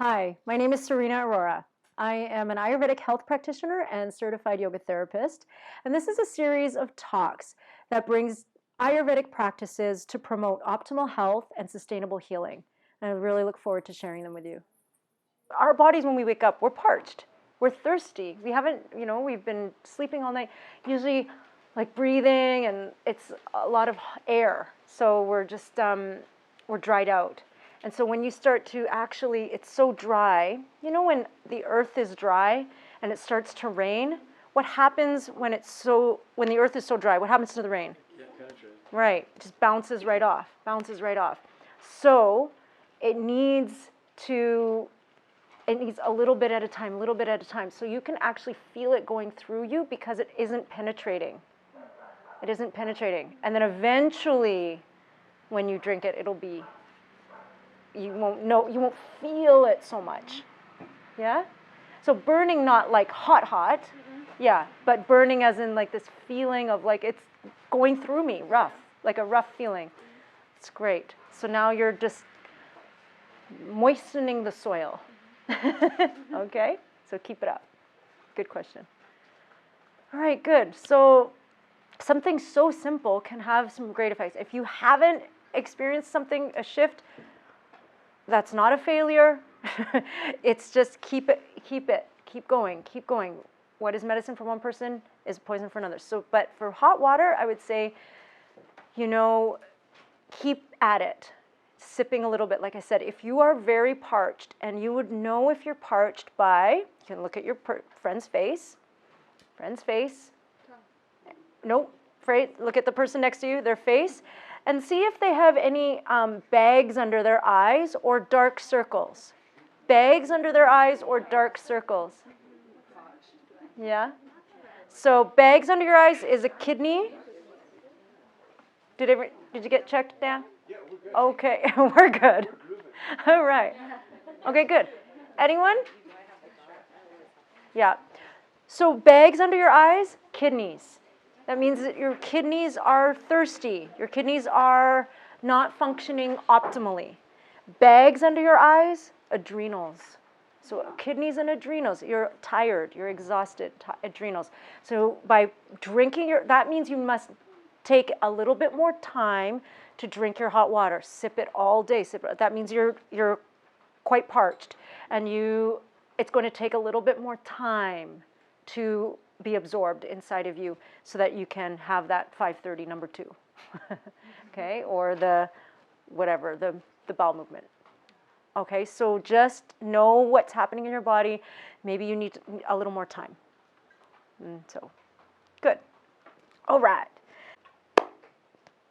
Hi, my name is Serena Arora. I am an Ayurvedic Health Practitioner and certified yoga therapist, and this is a series of talks that brings Ayurvedic practices to promote optimal health and sustainable healing. And I really look forward to sharing them with you. Our bodies, when we wake up, we're parched. We're thirsty. We haven't, we've been sleeping all night, usually like breathing, and it's a lot of air. So we're just, we're dried out. And so when you start to actually, it's so dry, when the earth is dry and it starts to rain, what happens when the earth is so dry, what happens to the rain? Can't penetrate. Right, it just bounces right off. So it needs a little bit at a time, so you can actually feel it going through you because it isn't penetrating. And then eventually, when you drink it, you won't feel it so much. Yeah? So burning, not like hot, yeah, but burning as in like this feeling of like it's going through me, rough, like a rough feeling. It's great. So now you're just moistening the soil. Okay? So keep it up. Good question. All right, good. So something so simple can have some great effects. If you haven't experienced a shift, that's not a failure. It's just keep going. What is medicine for one person is poison for another. So, but for hot water, I would say, keep at it. Sipping a little bit, like I said, if you are very parched, and you would know if you're parched by, you can look at your friend's face. Nope, look at the person next to you, their face, and see if they have any bags under their eyes or dark circles. Bags under their eyes or dark circles. Yeah? So bags under your eyes is a kidney. Did you get checked, Dan? Yeah, we're good. Okay, we're good. All right. Okay, good. Anyone? Yeah. So bags under your eyes, kidneys. That means that your kidneys are thirsty. Your kidneys are not functioning optimally. Bags under your eyes, adrenals. So kidneys and adrenals, you're tired, you're exhausted, adrenals. So by drinking that means you must take a little bit more time to drink your hot water. Sip it all day. That means you're quite parched, and it's going to take a little bit more time to be absorbed inside of you so that you can have that 5:30 number 2. Okay, or the bowel movement. Okay, so just know what's happening in your body. Maybe you need a little more time. So, good. All right.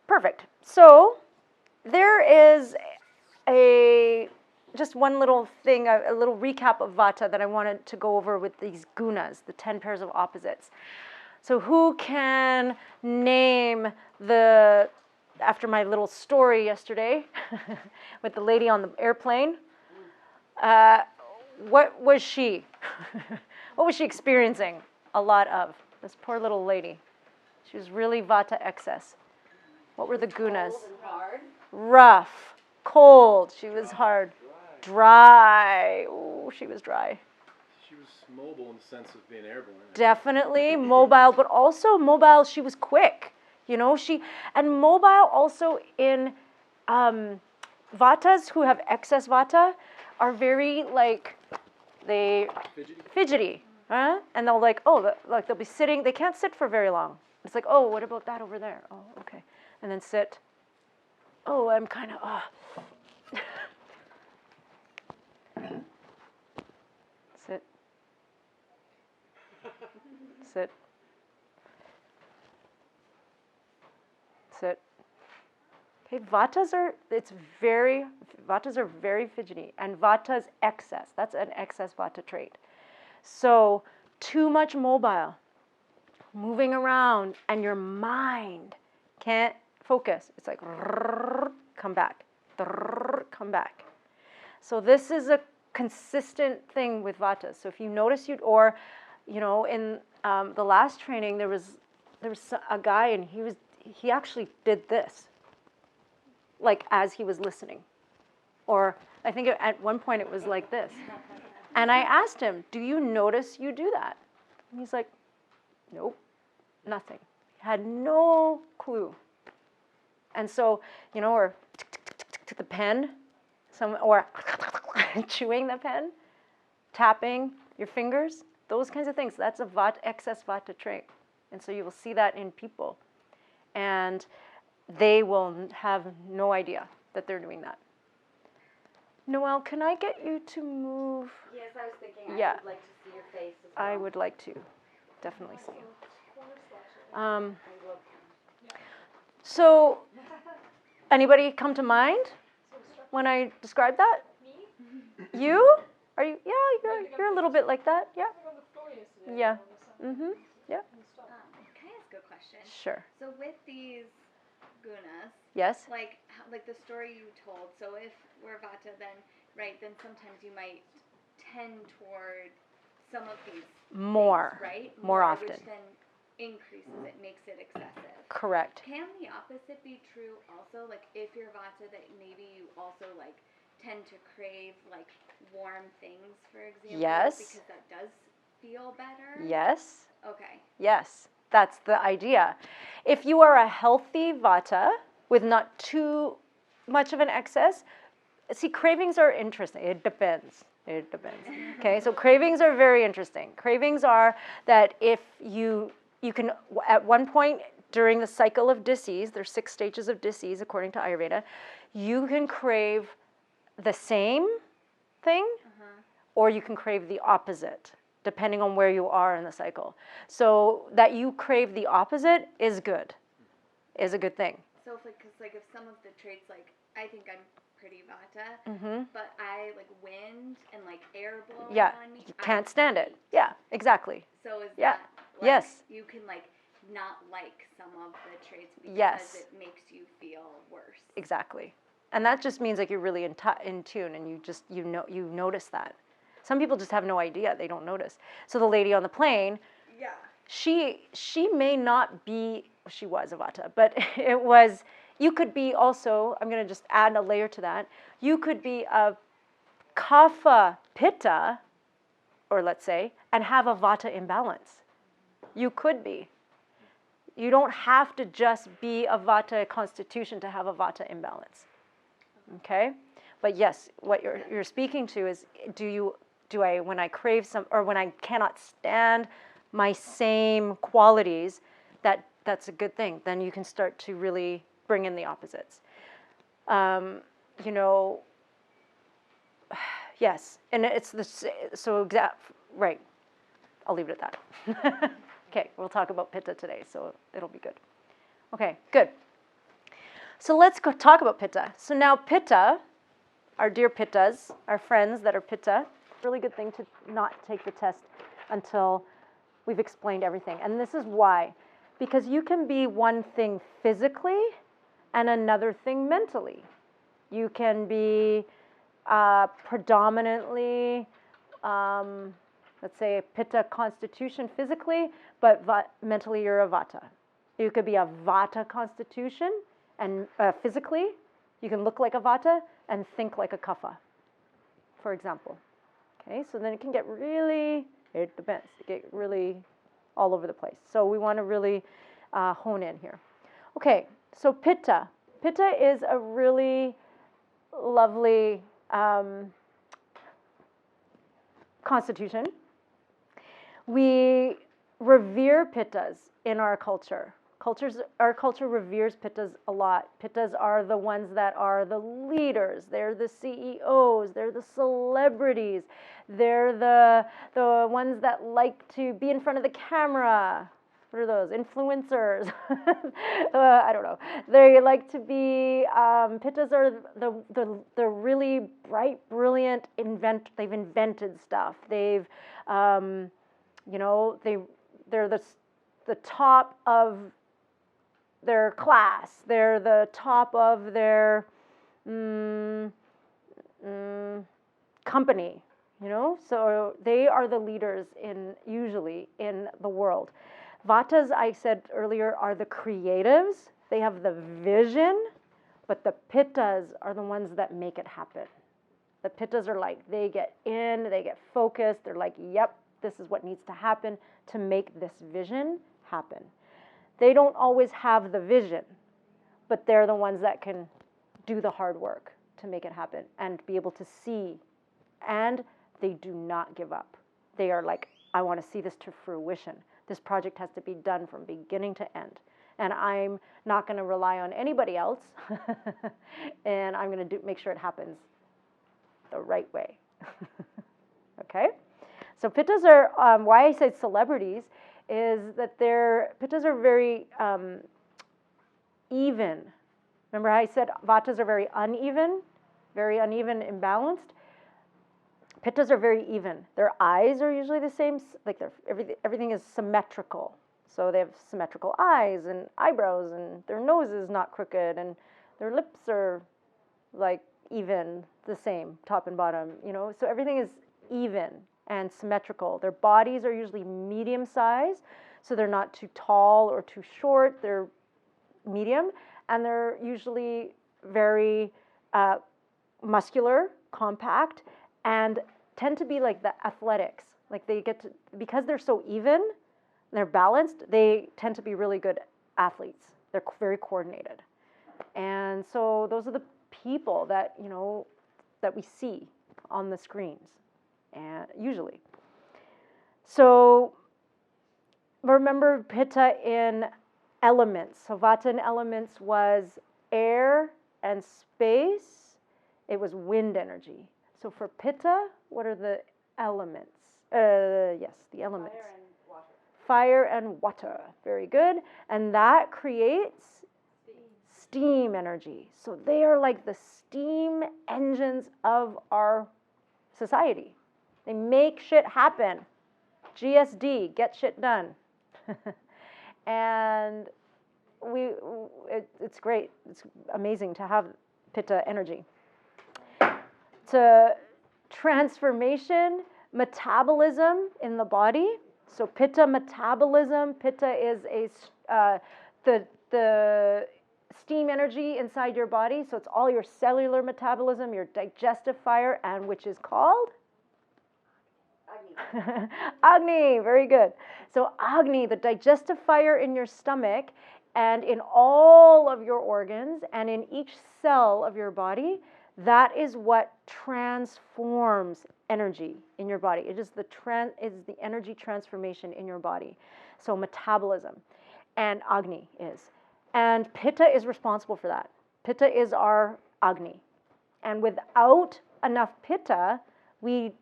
Perfect. So, there is just one little thing, a little recap of Vata that I wanted to go over with these Gunas, the 10 pairs of opposites. So who can name after my little story yesterday with the lady on the airplane, what was she? What was she experiencing a lot of? This poor little lady. She was really Vata excess. What were the Gunas? Cold and hard. Rough, cold. She was hard. Dry. Ooh, she was dry. She was mobile in the sense of being airborne. Definitely mobile, but also mobile. She was quick, and mobile also in Vatas who have excess Vata are very fidgety, huh? And they'll they'll be sitting. They can't sit for very long. It's like, oh, what about that over there? Oh, okay, and then sit. Oh, I'm kind of Sit. Sit. Sit. Okay, Vatas are very fidgety, and Vata's excess. That's an excess Vata trait. So too much mobile, moving around, and your mind can't focus. It's like come back, come back. So this is a consistent thing with Vata. So if you notice in the last training there was a guy, and he actually did this, like as he was listening, or I think at one point it was like this. And I asked him, do you notice you do that? And he's like, nope, nothing. Had no clue. And so, you know, or the pen, or chewing the pen, tapping your fingers, those kinds of things. That's a excess vata trait. And so you will see that in people. And they will have no idea that they're doing that. Noelle, can I get you to move? Yes, I was thinking Yeah. I would like to see your face as well. I would like to definitely see you. So, anybody come to mind when I describe that? Me? You? Are you? Yeah, you're a little bit like that. Yeah. Yeah. Mhm. Yeah. Can I ask a question? Sure. So with these gunas, Yes. like the story you told, so if we're vata, then then sometimes you might tend toward some of these More. things, right? More often. Which then increases it, makes it excessive. Correct. Can the opposite be true also? Like if you're vata, that maybe you also like tend to crave like warm things, for example. Yes. Because that does feel better. Yes. Okay. Yes. That's the idea. If you are a healthy vata with not too much of an excess, see, cravings are interesting. It depends. It depends. Okay, so cravings are very interesting. Cravings are that if you can, at one point during the cycle of disease, there's 6 stages of disease according to Ayurveda, you can crave the same thing or you can crave the opposite, depending on where you are in the cycle. So that you crave the opposite is good, is a good thing. So if some of the traits, like I think I'm pretty vata, but I like wind and like air blowing on me. You can't stand it. Yeah, exactly. So is Yeah. that like, Yes. you can like not like some of the traits because Yes. it makes you feel worse. Exactly. And that just means like you're really in tune and you notice that. Some people just have no idea. They don't notice. So the lady on the plane, Yeah. she may not be, she was a vata, but it was, you could be also, I'm going to just add a layer to that, you could be a Kapha Pitta, or let's say, and have a vata imbalance. You could be. You don't have to just be a vata constitution to have a vata imbalance. Okay? But yes, what you're speaking to is, do I, when I crave some, or when I cannot stand my same qualities, that's a good thing. Then you can start to really bring in the opposites. You know, yes, and it's right. I'll leave it at that. Okay, we'll talk about Pitta today, so it'll be good. Okay, good. So let's go talk about Pitta. So now Pitta, our dear Pittas, our friends that are Pitta, really good thing to not take the test until we've explained everything. And this is why. Because you can be one thing physically and another thing mentally. You can be predominantly, let's say, a Pitta constitution physically, but mentally you're a Vata. You could be a Vata constitution and physically, you can look like a Vata and think like a Kapha, for example. Okay, so then it can get really, it depends, it get really all over the place. So we want to really hone in here. Okay, so Pitta. Pitta is a really lovely constitution. We revere Pittas in our culture. Our culture reveres Pittas a lot. Pittas are the ones that are the leaders. They're the CEOs. They're the celebrities. They're the ones that like to be in front of the camera. What are those? Influencers. I don't know. They like to be, Pittas are the really bright, brilliant, they've invented stuff. They've, you know, they're the top of their class. They're the top of their company, you know? So they are the leaders usually in the world. Vatas, I said earlier, are the creatives. They have the vision, but the Pittas are the ones that make it happen. The Pittas are like, they get in, they get focused. They're like, yep, this is what needs to happen to make this vision happen. They don't always have the vision, but they're the ones that can do the hard work to make it happen and be able to see. And they do not give up. They are like, I want to see this to fruition. This project has to be done from beginning to end. And I'm not going to rely on anybody else. And I'm going to make sure it happens the right way. Okay? So Pittas are, why I say celebrities is that Pittas are very even. Remember how I said Vatas are very uneven, imbalanced? Pittas are very even. Their eyes are usually the same, like everything is symmetrical. So they have symmetrical eyes and eyebrows, and their nose is not crooked, and their lips are like even, the same, top and bottom, you know? So everything is even and symmetrical. Their bodies are usually medium size, so they're not too tall or too short. They're medium, and they're usually very muscular, compact, and tend to be like the athletics. Like they get to, because they're so even, they're balanced, they tend to be really good athletes. They're very coordinated. And so those are the people that, you know, that we see on the screens, and usually. So remember Pitta in elements. So Vata in elements was air and space. It was wind energy. So for Pitta, what are the elements? Yes, the elements. Fire and water. Fire and water. Very good. And that creates steam energy. So they are like the steam engines of our society. They make shit happen. GSD, get shit done. And it's great. It's amazing to have Pitta energy. To transformation, metabolism in the body. So Pitta Metabolism. Pitta is the steam energy inside your body. So it's all your cellular metabolism, your digestive fire, and which is called? Agni. Agni, very good. So Agni, the digestive fire in your stomach and in all of your organs and in each cell of your body, that is what transforms energy in your body. It is the energy transformation in your body. So metabolism, and Agni is. And Pitta is responsible for that. Pitta is our Agni. And without enough Pitta, we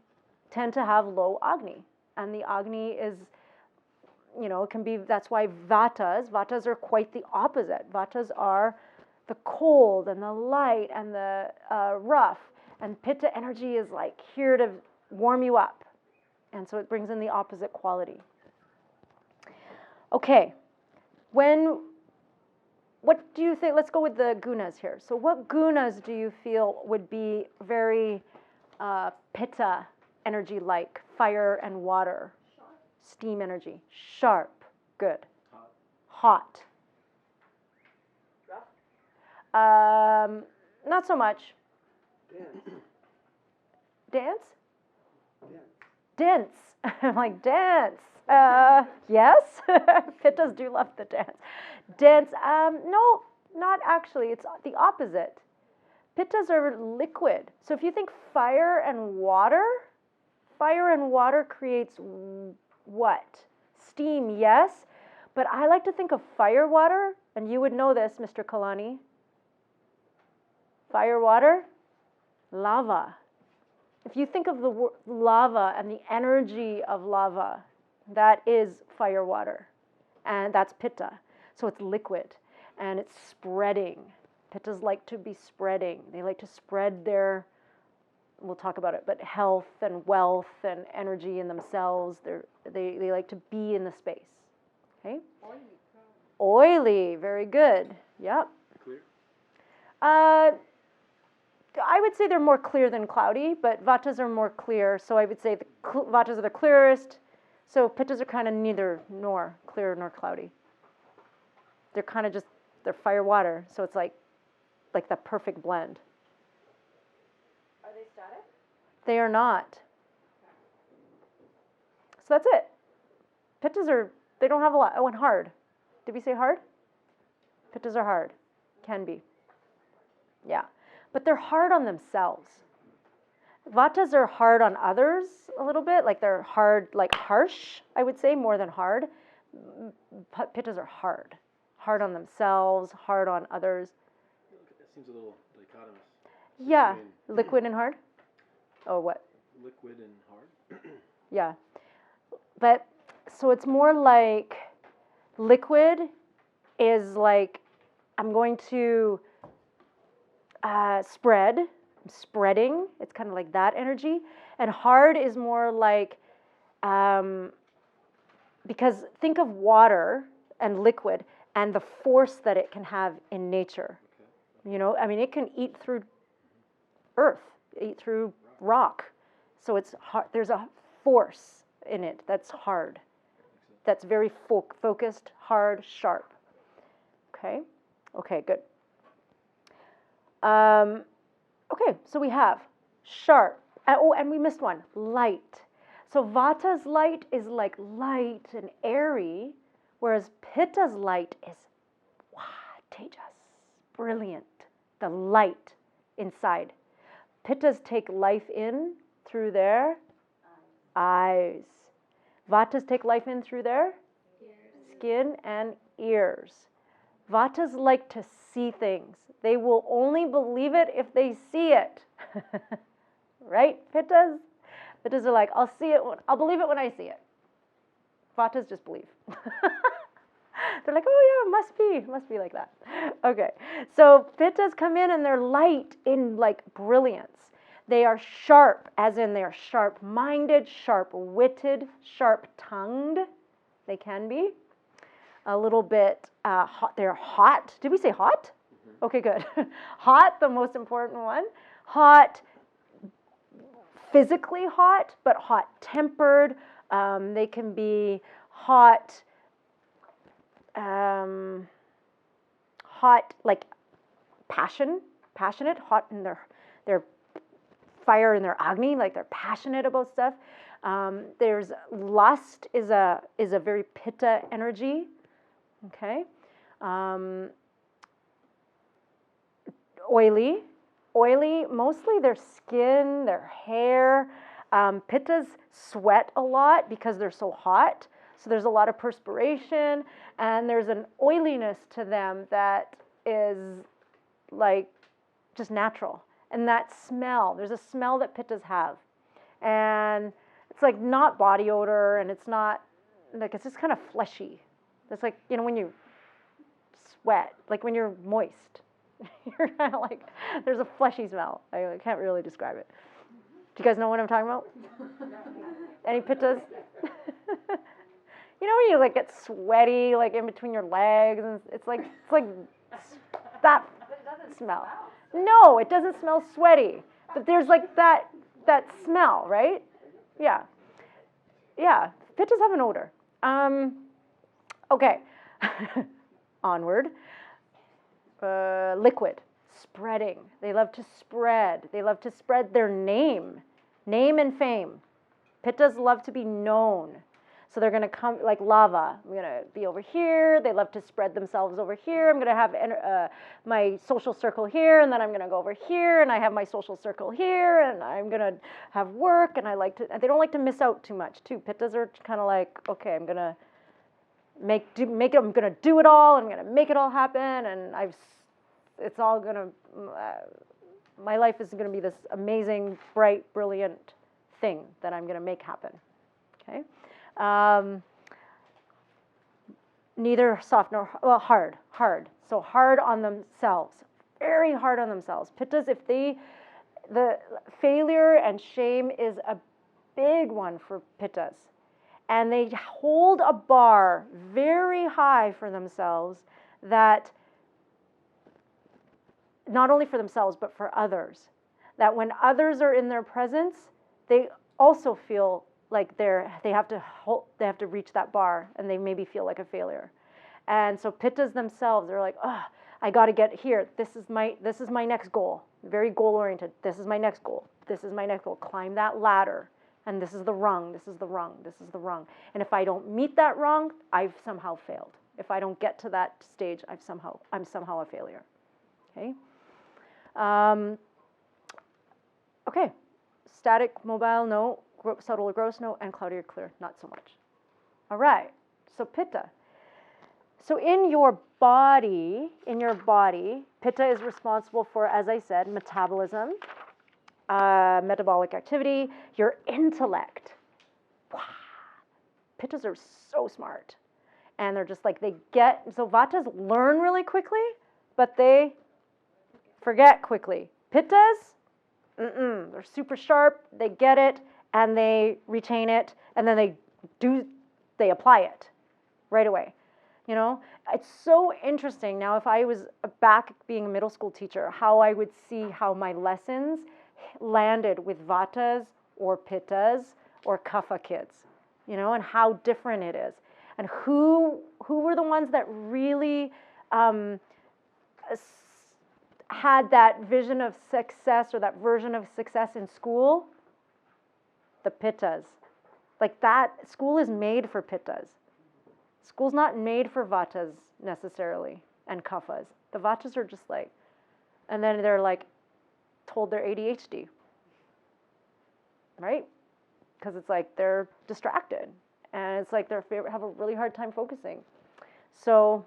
tend to have low Agni. And the Agni is, you know, it can be, that's why Vatas are quite the opposite. Vatas are the cold and the light and the rough. And Pitta energy is like here to warm you up. And so it brings in the opposite quality. Okay, what do you think, let's go with the Gunas here. So what Gunas do you feel would be very Pitta energy like? Fire and water. Sharp. Steam energy. Sharp. Good. Hot. Hot. Rough. Not so much. Dance. Dance? Dance. Dense. I'm like, dance. Yes. Pittas do love the dance. Dense. No, not actually. It's the opposite. Pittas are liquid. So if you think fire and water creates what? Steam, yes. But I like to think of fire water, and you would know this, Mr. Kalani. Fire water, lava. If you think of the lava and the energy of lava, that is fire water, and that's Pitta. So it's liquid, and it's spreading. Pittas like to be spreading. They like to spread their, we'll talk about it, but health and wealth and energy in themselves. They like to be in the space. Okay? Oily, very good. Yep. Clear. I would say they're more clear than cloudy, but Vatas are more clear. So I would say the Vatas are the clearest. So Pittas are kind of neither nor clear nor cloudy. They're kind of just, they're fire water. So it's like the perfect blend. Are they static? They are not. So that's it. Pittas are, they don't have a lot. Oh, and hard. Did we say hard? Pittas are hard. Can be. Yeah. But they're hard on themselves. Vatas are hard on others a little bit. Like they're hard, like harsh, I would say, more than hard. Pittas are hard. Hard on themselves, hard on others. It seems a little dichotomous. Yeah. Liquid and hard? Oh, what? Liquid and hard? Yeah. But, so it's more like liquid is like, I'm going to spread, I'm spreading. It's kind of like that energy. And hard is more like, because think of water and liquid and the force that it can have in nature. Okay. You know, I mean, it can eat through earth, eat through rock. So it's hard. There's a force in it that's hard. That's very focused, hard, sharp. Okay? Okay, good. Okay, so we have sharp. Oh, and we missed one, light. So Vata's light is like light and airy, whereas Pitta's light is tejas, brilliant, the light inside. Pittas take life in through their eyes. Vatas take life in through their skin and ears. Vatas like to see things. They will only believe it if they see it. Right, Pittas? Pittas are like, I'll see it, I'll believe it when I see it. Vatas just believe. They're like, oh yeah, it must be like that. Okay, so Pittas come in and they're light in like brilliance. They are sharp, as in they are sharp-minded, sharp-witted, sharp-tongued. They can be. A little bit hot. They're hot. Did we say hot? Mm-hmm. Okay, good. Hot, the most important one. Hot, physically hot, but hot-tempered. They can be hot, hot like passionate, hot in their fire in their agni, like they're passionate about stuff. There's lust is a very pitta energy. Okay. Oily, mostly their skin, their hair. Pittas sweat a lot because they're so hot. So there's a lot of perspiration and there's an oiliness to them that is like just natural. And that smell, there's a smell that Pittas have. And it's like not body odor and it's not, like it's just kind of fleshy. It's like, you know, when you sweat, like when you're moist, you're kind of like, there's a fleshy smell. I can't really describe it. Do you guys know what I'm talking about? Any Pittas? You know when you like get sweaty, like in between your legs, and it's like that smell. No, it doesn't smell sweaty, but there's like that smell, right? Yeah. Pittas have an odor. Okay. Onward. Liquid. Spreading. They love to spread. They love to spread their name and fame. Pittas love to be known. So they're going to come like lava. I'm going to be over here. They love to spread themselves over here. I'm going to have my social circle here, and then I'm going to go over here, and I have my social circle here, and I'm going to have work, and they don't like to miss out too much, too. Pittas are kind of like, okay, I'm going to I'm going to do it all. I'm going to make it all happen, and it's all going to, my life is going to be this amazing, bright, brilliant thing that I'm going to make happen. Okay. Neither soft nor hard. So hard on themselves, very hard on themselves. Pittas, the failure and shame is a big one for Pittas. And they hold a bar very high for themselves that, not only for themselves, but for others. That when others are in their presence, they also feel like they have to reach that bar, and they maybe feel like a failure. And so Pittas themselves, they're like, oh, I got to get here. This is my next goal. very goal-oriented. This is my next goal. This is my next goal. Climb that ladder. And this is the rung. This is the rung. This is the rung. And if I don't meet that rung, I've somehow failed. If I don't get to that stage, I'm somehow a failure. Okay. Okay. Static, mobile, no. Subtle or gross, no. And cloudy or clear, not so much. All right. So Pitta. So in your body, Pitta is responsible for, as I said, metabolism, metabolic activity, your intellect. Wow. Pittas are so smart. And they're just like, so Vatas learn really quickly, but they forget quickly. Pittas, they're super sharp, they get it, and they retain it, and then they apply it right away. You know, it's so interesting. Now, if I was back being a middle school teacher, how I would see how my lessons landed with Vatas or Pittas or Kapha kids, you know, and how different it is. And who were the ones that really had that vision of success or that version of success in school? The Pittas. Like that, school is made for Pittas. School's not made for Vatas necessarily and Kaphas. The Vatas are just like, and then they're like told they're ADHD, right? Because it's like they're distracted and it's like they have a really hard time focusing. So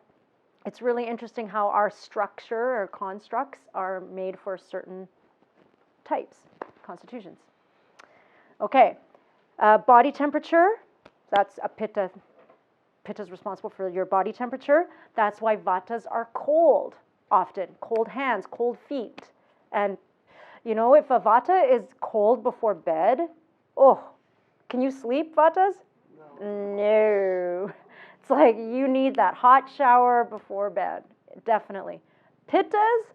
it's really interesting how our structure or constructs are made for certain types, constitutions. Okay, body temperature, that's a Pitta. Pitta is responsible for your body temperature. That's why Vatas are cold often, cold hands, cold feet. And you know, if a Vata is cold before bed, can you sleep, Vatas? No. It's like you need that hot shower before bed, definitely. Pittas,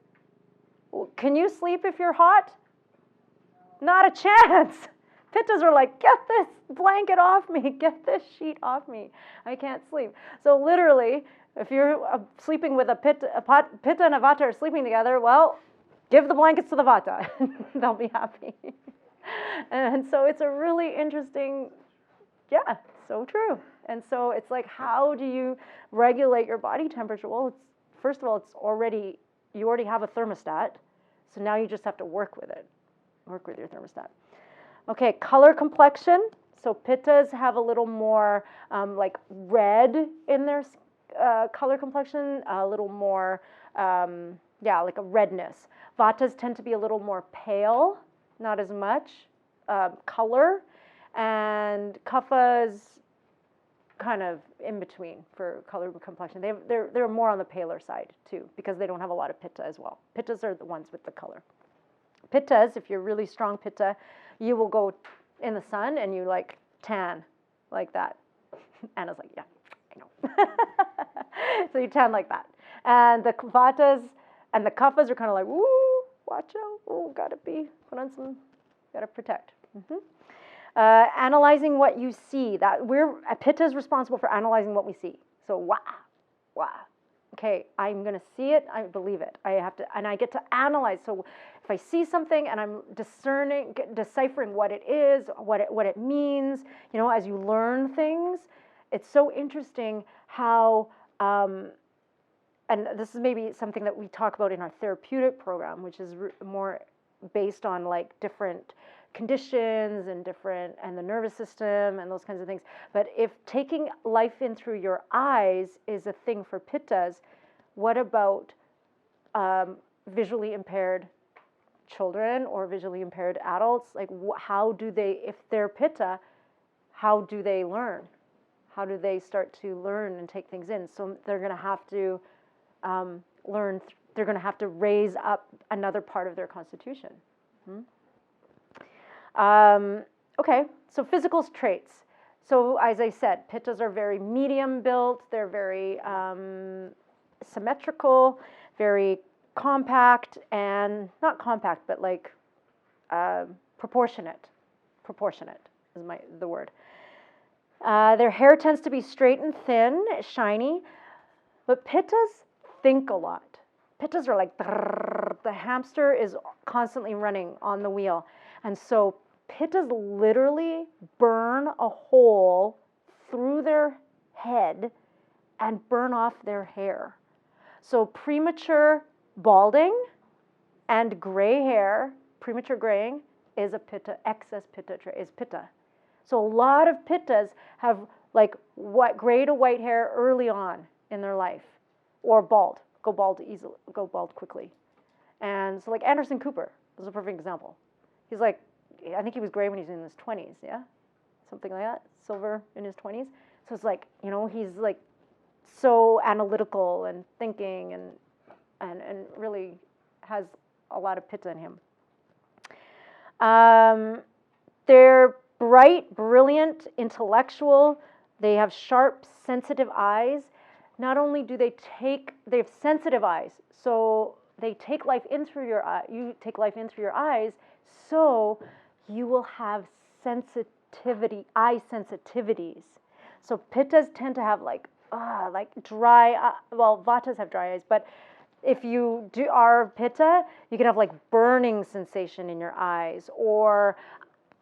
can you sleep if you're hot? Not a chance. Pittas are like, get this blanket off me, get this sheet off me. I can't sleep. So literally, if you're sleeping with a Pitta and a Vata are sleeping together, well, give the blankets to the Vata. They'll be happy. And so it's a really interesting, so true. And so it's like, how do you regulate your body temperature? Well, first of all, you already have a thermostat. So now you just have to work with it. Work with your thermostat. Okay, color complexion. So Pittas have a little more like red in their color complexion, a little more, like a redness. Vatas tend to be a little more pale, not as much color, and Kaphas kind of in between for color complexion. They're more on the paler side too, because they don't have a lot of Pitta as well. Pittas are the ones with the color. Pittas, if you're really strong Pitta, you will go in the sun and you like tan like that. Anna's like, yeah, I know. So you tan like that. And the Vatas and the Kaphas are kind of like, woo, watch out, gotta protect. Analyzing what you see. Pitta is responsible for analyzing what we see. So wow. Okay, I'm gonna see it, I believe it. And I get to analyze. So if I see something and I'm deciphering what it is, what it means, you know, as you learn things, it's so interesting how, and this is maybe something that we talk about in our therapeutic program, which is more based on like different conditions and the nervous system and those kinds of things. But if taking life in through your eyes is a thing for Pittas, what about visually impaired children or visually impaired adults? Like how do they, if they're Pitta, how do they learn? How do they start to learn and take things in? So they're going to have to learn, they're going to have to raise up another part of their constitution. Okay, so physical traits. So as I said, Pittas are very medium built, they're very symmetrical, very compact, and not compact, but like proportionate. Proportionate is the word. Their hair tends to be straight and thin, shiny, but Pittas think a lot. Pittas are like, The hamster is constantly running on the wheel. And so Pittas literally burn a hole through their head and burn off their hair. So premature balding and gray hair, premature graying, is a Pitta, excess Pitta trait, is Pitta. So a lot of Pittas have like gray to white hair early on in their life, or bald, go bald quickly. And so like Anderson Cooper is a perfect example. He's like, I think he was gray when he was in his 20s, yeah? Something like that, silver in his 20s. So it's like, you know, he's like so analytical and thinking and really has a lot of Pitta in him. They're bright, brilliant, intellectual. They have sharp, sensitive eyes. Not only do they have sensitive eyes, so they take life in through your eye. You take life in through your eyes, so you will have eye sensitivities. So Pittas tend to have like dry. Vatas have dry eyes, but if you are Pitta, you can have like burning sensation in your eyes, or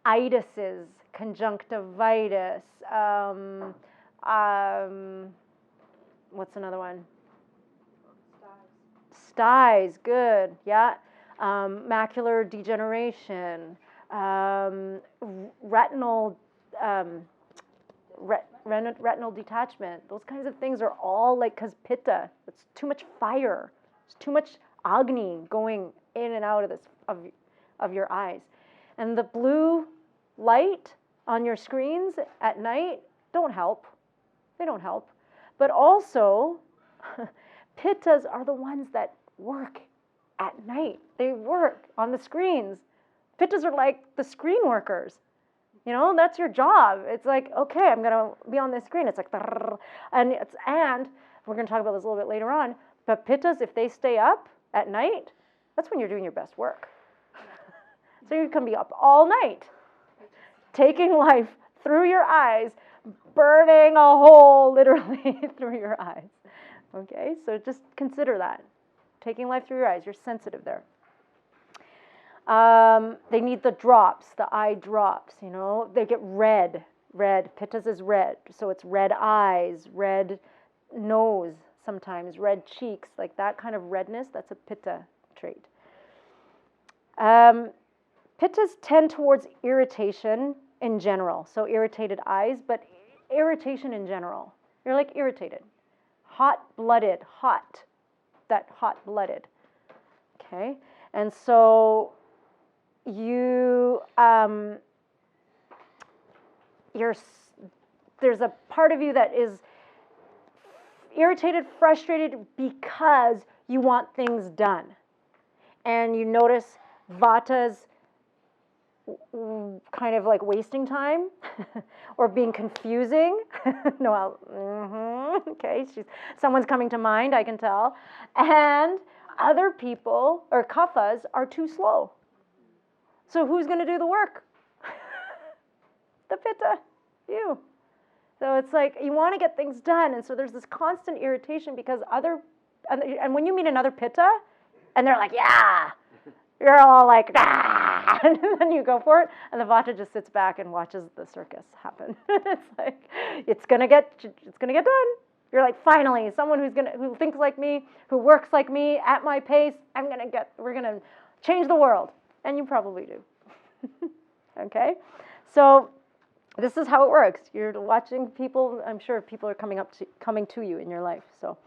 itises, conjunctivitis. What's another one? Styes, good, yeah. Macular degeneration, retinal detachment. Those kinds of things are all like, because Pitta, it's too much fire. It's too much Agni going in and out of your eyes. And the blue light on your screens at night don't help. They don't help. But also, Pittas are the ones that work at night. They work on the screens. Pittas are like the screen workers. You know, that's your job. It's like, okay, I'm going to be on this screen. It's like, and we're going to talk about this a little bit later on, but Pittas, if they stay up at night, that's when you're doing your best work. So you can be up all night, taking life through your eyes, burning a hole literally through your eyes. Okay, so just consider that. Taking life through your eyes, you're sensitive there. They need the drops, the eye drops, you know. They get red. Pittas is red. So it's red eyes, red nose sometimes, red cheeks, like that kind of redness, that's a Pitta trait. Pittas tend towards irritation in general. So irritated eyes, but irritation in general. You're like irritated. Hot-blooded, that hot-blooded. Okay? And so there's a part of you that is irritated, frustrated because you want things done. And you notice Vata's kind of like wasting time or being confusing. Okay, someone's coming to mind, I can tell. And other people, or Kaphas, are too slow. So who's going to do the work? The Pitta, you. So it's like you want to get things done, and so there's this constant irritation because and when you meet another Pitta, and they're like, yeah, you're all like, ah, and then you go for it, and the Vata just sits back and watches the circus happen. It's like it's gonna get done. You're like, finally, someone who thinks like me, who works like me at my pace. We're gonna change the world, and you probably do. Okay, so this is how it works. You're watching people. I'm sure people are coming to you in your life. So,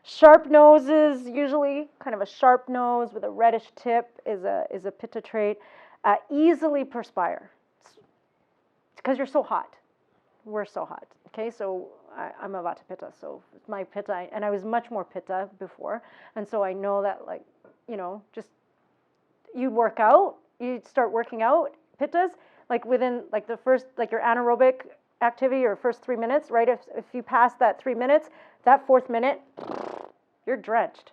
sharp noses, usually kind of a sharp nose with a reddish tip, is a Pitta trait. Easily perspire. It's because you're so hot. We're so hot. Okay, so I'm a Vata Pitta, so it's my Pitta, and I was much more Pitta before, and so I know that, like, you know, just you start working out Pittas, like within like the first, like your anaerobic activity or first 3 minutes, right? If you pass that 3 minutes, that fourth minute, you're drenched.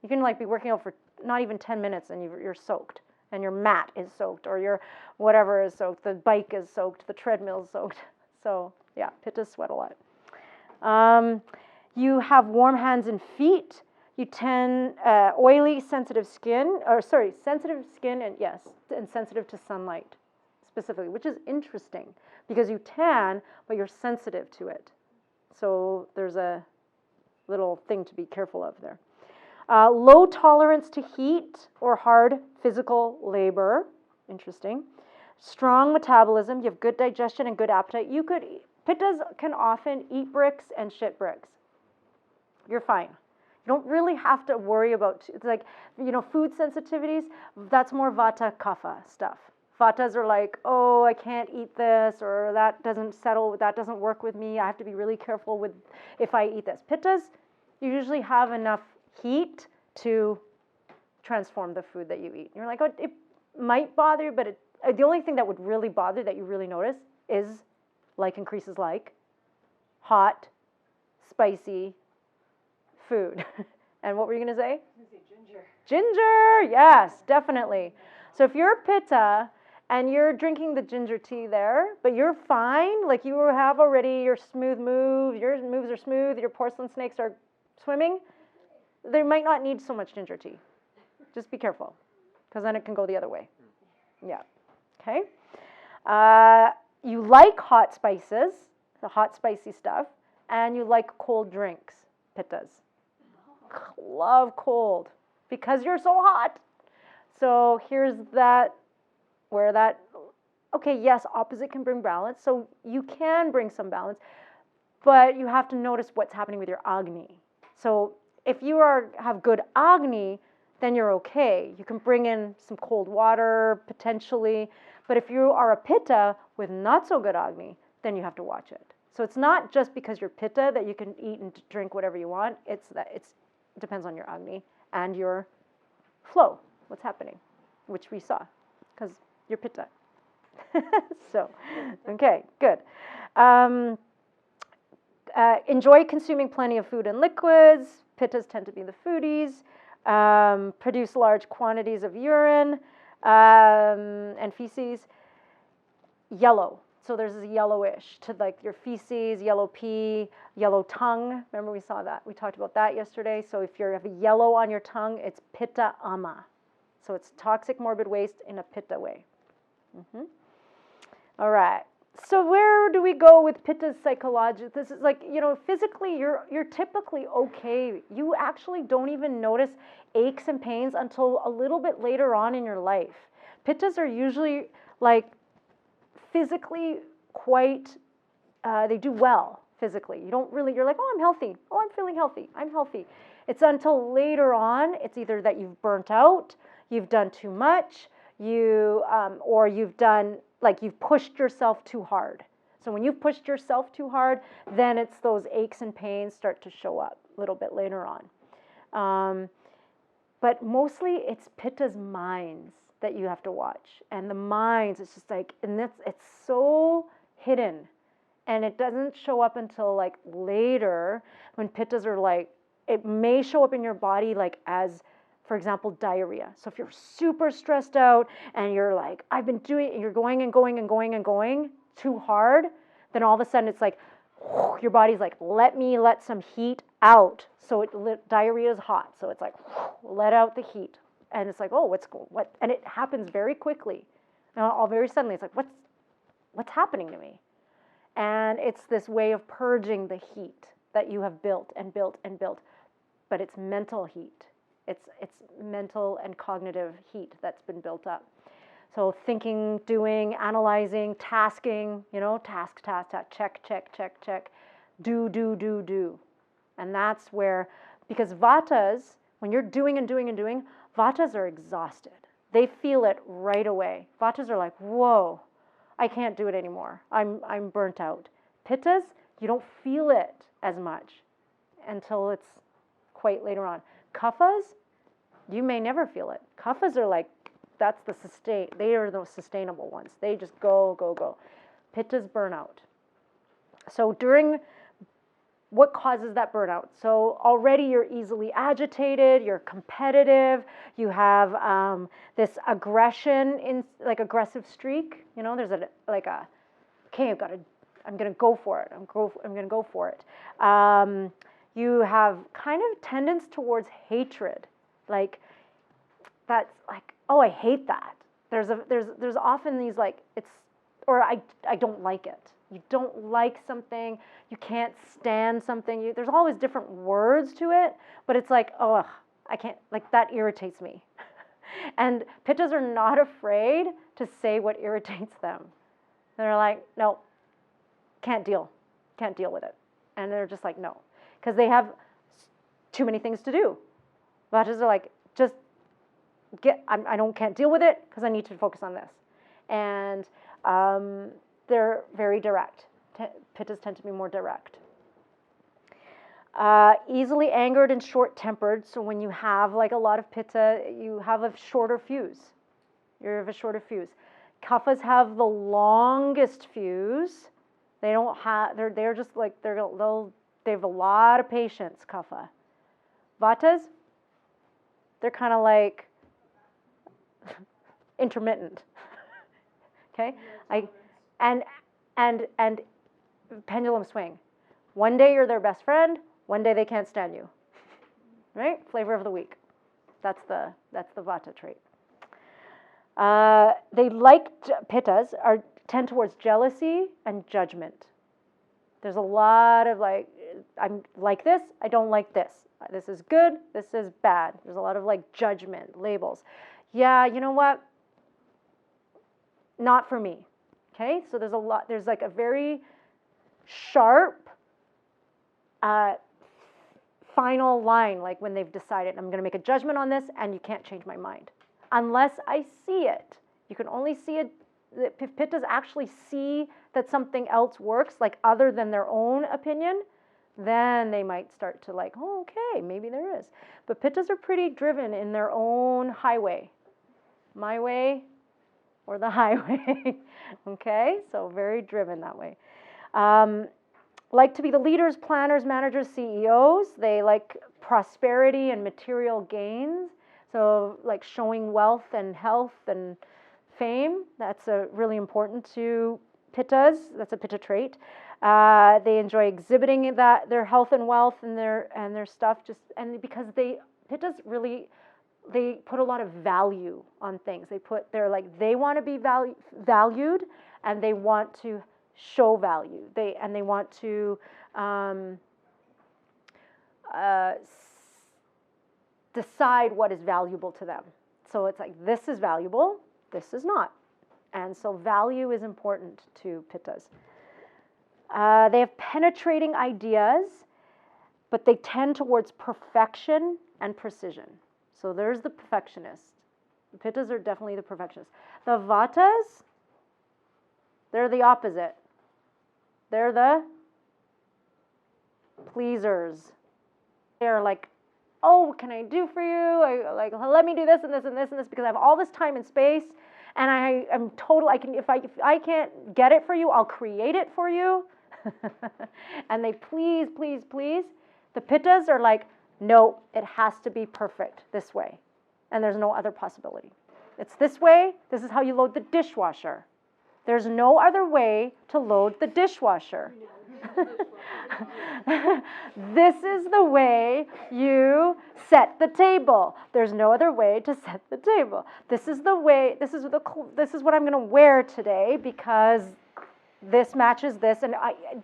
You can like be working out for not even 10 minutes and you're soaked, and your mat is soaked, or your whatever is soaked, the bike is soaked, the treadmill is soaked. So yeah, Pittas sweat a lot. You have warm hands and feet. You tend sensitive skin and sensitive to sunlight specifically, which is interesting because you tan, but you're sensitive to it. So there's a little thing to be careful of there. Low tolerance to heat or hard physical labor. Interesting. Strong metabolism. You have good digestion and good appetite. Pittas can often eat bricks and shit bricks. You're fine. You don't really have to worry about, it's like, food sensitivities, that's more Vata Kapha stuff. Vatas are like, oh, I can't eat this, or that doesn't settle, that doesn't work with me. I have to be really careful with if I eat this. Pittas, you usually have enough heat to transform the food that you eat. You're like, oh, it might bother you, but the only thing that would really bother that you really notice is increases hot, spicy food. And what were you going to say? Ginger. Ginger, yes, definitely. So if you're a Pitta and you're drinking the ginger tea there, but you're fine, like you have already your smooth moves, your moves are smooth, your porcelain snakes are swimming, they might not need so much ginger tea. Just be careful, because then it can go the other way. Yeah. Okay. You like hot spices, the hot spicy stuff, and you like cold drinks, Pittas. Love cold because you're so hot. So here's okay, yes, opposite can bring balance. So you can bring some balance, but you have to notice what's happening with your Agni. So if you have good Agni, then you're okay. You can bring in some cold water potentially. But if you are a Pitta with not so good Agni, then you have to watch it. So it's not just because you're Pitta that you can eat and drink whatever you want. It depends on your Agni and your flow, what's happening, which we saw, because you're Pitta. So, okay, good. Enjoy consuming plenty of food and liquids. Pittas tend to be the foodies. Produce large quantities of urine and feces. Yellow. So there's this yellowish to your feces, yellow pee, yellow tongue. Remember we saw that. We talked about that yesterday. So if you have a yellow on your tongue, it's Pitta Ama. So it's toxic morbid waste in a Pitta way. Mm-hmm. All right. So where do we go with Pitta's psychology? This is physically you're typically okay. You actually don't even notice aches and pains until a little bit later on in your life. Pittas are usually physically quite, they do well physically. You're like, oh, I'm healthy. Oh, I'm feeling healthy. I'm healthy. It's until later on, it's either that you've burnt out, you've done too much, or you've done, you've pushed yourself too hard. So when you've pushed yourself too hard, then it's those aches and pains start to show up a little bit later on. But mostly it's Pitta's minds that you have to watch. And the minds, it's just it's so hidden. And it doesn't show up until later when Pittas are it may show up in your body as, for example, diarrhea. So if you're super stressed out and you're I've been doing, and you're going and going and going and going too hard, then all of a sudden it's your body's let some heat out. So diarrhea is hot. So it's let out the heat. And it's what? And it happens very quickly. All very suddenly, it's what's happening to me? And it's this way of purging the heat that you have built and built and built. But it's mental heat. It's mental and cognitive heat that's been built up. So thinking, doing, analyzing, tasking, task, check, do. And that's where, because Vatas, when you're doing and doing and doing, Vatas are exhausted. They feel it right away. Vatas are whoa, I can't do it anymore. I'm burnt out. Pittas, you don't feel it as much until it's quite later on. Kaphas, you may never feel it. Kaphas are that's they are the sustainable ones. They just go. Pittas burn out. So what causes that burnout? So already you're easily agitated, you're competitive, you have this aggression aggressive streak. There's okay, I'm gonna go for it. I'm gonna go for it. You have kind of tendence towards hatred. Like, that's like, oh, I hate that. There's often these like, or I don't like it. You don't like something, you can't stand something. There's always different words to it, but it's like, oh, I can't, like that irritates me. And Pittas are not afraid to say what irritates them. They're like, no, can't deal with it. And they're just like, no, because they have too many things to do. Vatas are like, just can't deal with it because I need to focus on this. And they're very direct. Pittas tend to be more direct. Easily angered and short-tempered. So when you have like a lot of Pitta, you have a shorter fuse. You have a shorter fuse. Kaphas have the longest fuse. They don't have. They're just like they have a lot of patience. Kapha. Vatas, they're kind of like intermittent. Okay, and pendulum swing. One day you're their best friend. One day they can't stand you. Right? Flavor of the week. That's the Vata trait. Pittas tend towards jealousy and judgment. There's a lot of like, I'm like this, I don't like this. This is good, this is bad. There's a lot of like judgment, labels. Yeah, you know what? Not for me. Okay, so there's like a very sharp final line, like when they've decided, I'm going to make a judgment on this and you can't change my mind. Unless I see it. You can only see it, if Pittas actually see that something else works, like other than their own opinion, then they might start to like, oh, okay, maybe there is. But Pittas are pretty driven in their own highway. My way or the highway. Okay, so very driven that way. Like to be the leaders, planners, managers, CEOs. They like prosperity and material gains. So like showing wealth and health and fame, that's really important to Pittas. That's a Pitta trait. They enjoy exhibiting their health and wealth and their stuff, because Pittas really, they put a lot of value on things. They want to be valued, and they want to show value. They want to decide what is valuable to them. So it's like, this is valuable, this is not. And so value is important to Pittas. They have penetrating ideas, but they tend towards perfection and precision. So there's the perfectionist. The Pittas are definitely the perfectionists. The Vatas, they're the opposite. They're the pleasers. They are like, oh, what can I do for you? Let me do this and this and this and this, because I have all this time and space, and I'm total. If I can't get it for you, I'll create it for you. And they please. The Pittas are like, no, it has to be perfect this way, and there's no other possibility. It's this way. This is how you load the dishwasher. There's no other way to load the dishwasher. This is the way you set the table. There's no other way to set the table. This is the way. This is what I'm going to wear today, because this matches this, and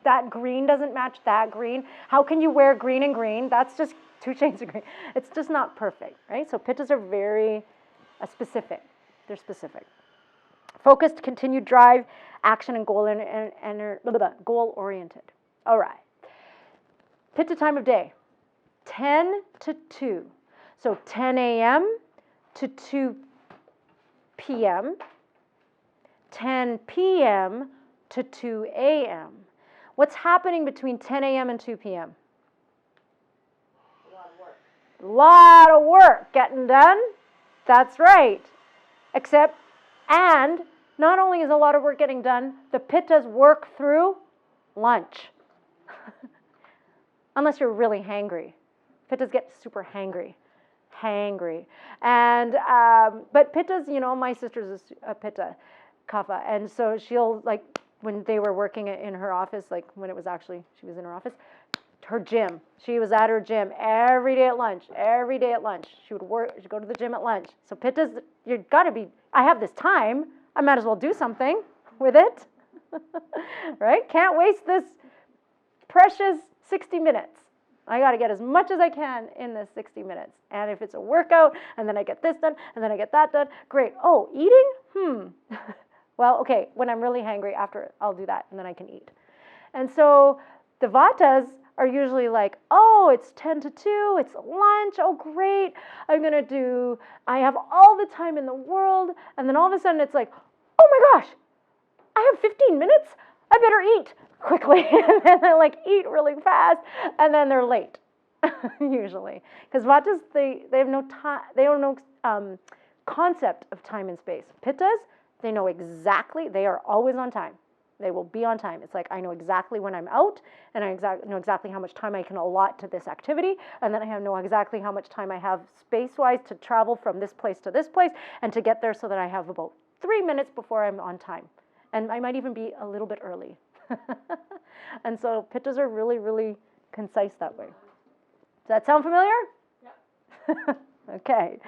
that green doesn't match that green. How can you wear green and green? That's just two shades of green. It's just not perfect, right? So Pittas are very specific. They're specific. Focused, continued drive, action, and goal-oriented. All right. Pitta time of day, 10 to 2. So 10 a.m. to 2 p.m., 10 p.m. to 2 a.m. What's happening between 10 a.m. and 2 p.m.? A lot of work getting done. That's right. And not only is a lot of work getting done, the Pittas work through lunch. Unless you're really hangry. Pittas get super hangry. And, but Pittas, my sister's a Pitta, Kapha, and so she'll, like, when they were working in her office, like when it was actually, she was in her office, her gym. She was at her gym every day at lunch. Every day at lunch, she would work. She'd go to the gym at lunch. So Pittas, you got to be. I have this time. I might as well do something with it, right? Can't waste this precious 60 minutes. I got to get as much as I can in this 60 minutes. And if it's a workout, and then I get this done, and then I get that done, great. Oh, eating? Well, okay, when I'm really hangry after, I'll do that, and then I can eat. And so the Vatas are usually like, oh, it's 10 to 2, it's lunch, oh, great. I have all the time in the world. And then all of a sudden it's like, oh my gosh, I have 15 minutes? I better eat quickly. And then they like eat really fast, and then they're late, usually. Because Vatas, they have no time, they don't know concept of time and space. Pittas, they know exactly, they are always on time. They will be on time. It's like, I know exactly when I'm out, and I know exactly how much time I can allot to this activity, and then I know exactly how much time I have space-wise to travel from this place to this place, and to get there so that I have about 3 minutes before I'm on time. And I might even be a little bit early. And so Pittas are really, really concise that way. Does that sound familiar? Yep. Okay.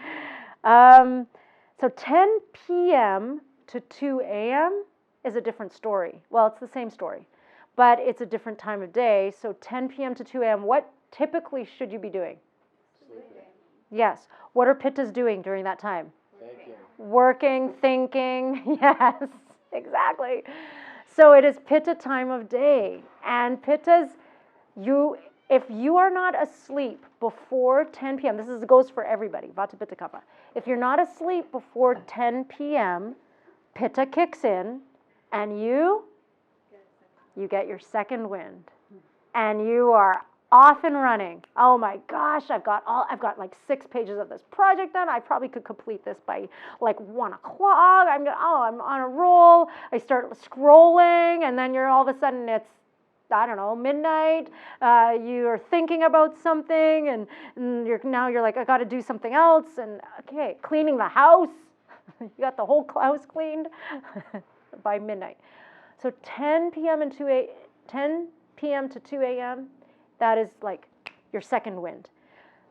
So 10 p.m. to 2 a.m. is a different story. Well, it's the same story, but it's a different time of day. So 10 p.m. to 2 a.m., what typically should you be doing? Sleeping. Yes. What are Pittas doing during that time? Thinking. Working, thinking. Yes, exactly. So it is Pitta time of day. And Pittas, if you are not asleep before 10 p.m., goes for everybody, Vata, Pitta, Kapha. If you're not asleep before 10 p.m., Pitta kicks in, and you get your second wind, and you are off and running. Oh my gosh, I've got like 6 pages of this project done. I probably could complete this by like 1 o'clock. I'm on a roll. I start scrolling, and then all of a sudden it's, I don't know, midnight. You're thinking about something, and you're like, I got to do something else, and okay, cleaning the house. You got the whole house cleaned by midnight. So 10 p.m. to 2 a.m., that is like your second wind.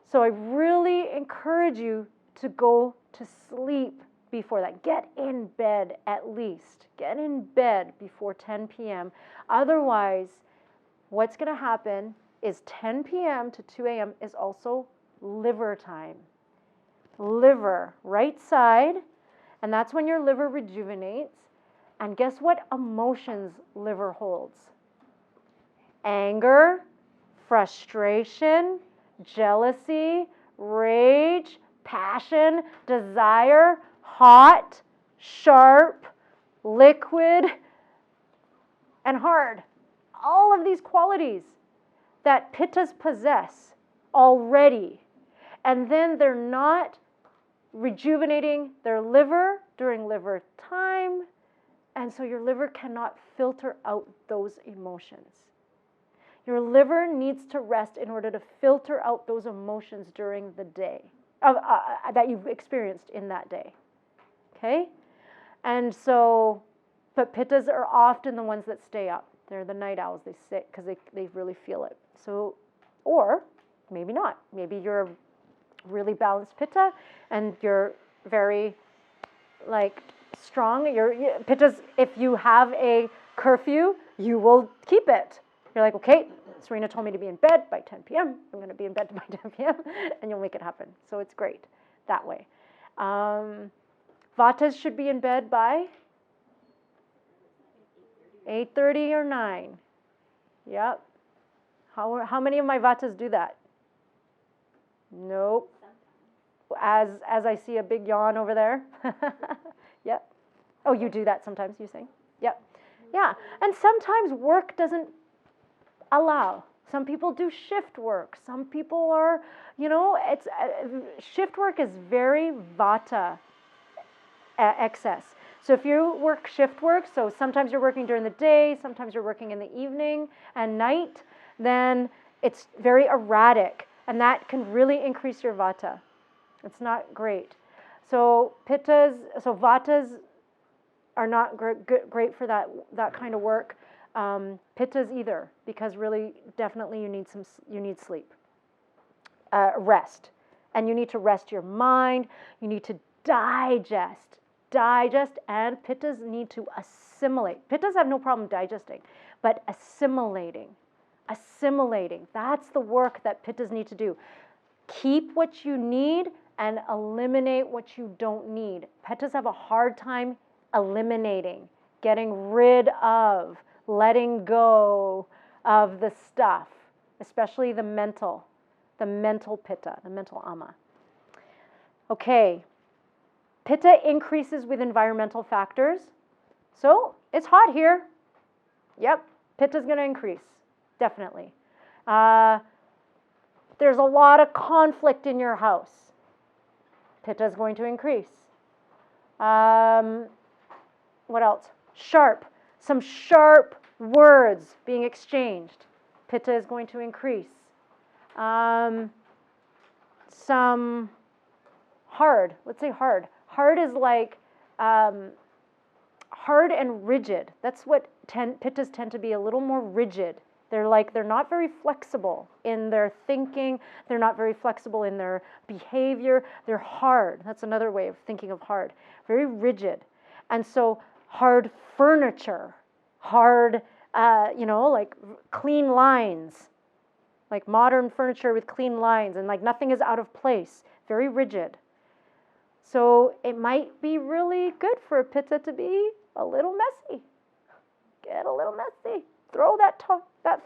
So I really encourage you to go to sleep before that. Get in bed at least. Get in bed before 10 p.m. Otherwise, what's going to happen is 10 p.m. to 2 a.m. is also liver time. Liver, right side, and that's when your liver rejuvenates. And guess what emotions liver holds? Anger, frustration, jealousy, rage, passion, desire, hot, sharp, liquid, and hard. All of these qualities that Pittas possess already. And then they're not rejuvenating their liver during liver time. And so your liver cannot filter out those emotions. Your liver needs to rest in order to filter out those emotions during the day that you've experienced in that day. Okay? And so, but Pittas are often the ones that stay up. They're the night owls. They sit because they really feel it. So, or maybe not. Maybe you're a really balanced Pitta and you're very like strong. Pittas, if you have a curfew, you will keep it. You're like, okay, Serena told me to be in bed by 10 p.m. I'm going to be in bed by 10 p.m. and you'll make it happen. So it's great that way. Vatas should be in bed by 8:30 or 9. Yep. How many of my Vatas do that? Nope. As I see a big yawn over there. Yep. Oh, you do that sometimes, you saying? Yep. Yeah. And sometimes work doesn't allow. Some people do shift work. Some people are, it's shift work is very Vata excess. So if you work shift work, so sometimes you're working during the day, sometimes you're working in the evening and night, then it's very erratic, and that can really increase your Vata. It's not great. So Vatas are not great for that kind of work. Pittas either, because really, definitely you need sleep, rest, and you need to rest your mind. You need to digest, and Pittas need to assimilate. Pittas have no problem digesting, but assimilating. That's the work that Pittas need to do. Keep what you need and eliminate what you don't need. Pittas have a hard time eliminating, getting rid of, letting go of the stuff, especially the mental Pitta, the mental ama. Okay, Pitta increases with environmental factors. So it's hot here. Yep, Pitta's going to increase, definitely. There's a lot of conflict in your house. Pitta is going to increase. What else? Some sharp words being exchanged. Pitta is going to increase. Some hard. Let's say hard. Hard is like hard and rigid. That's what Pittas tend to be, a little more rigid. They're not very flexible in their thinking. They're not very flexible in their behavior. They're hard. That's another way of thinking of hard. Very rigid. And so hard furniture, hard, like clean lines, like modern furniture with clean lines, and like nothing is out of place. Very rigid. So it might be really good for a Pitta to be a little messy. Get a little messy. Throw that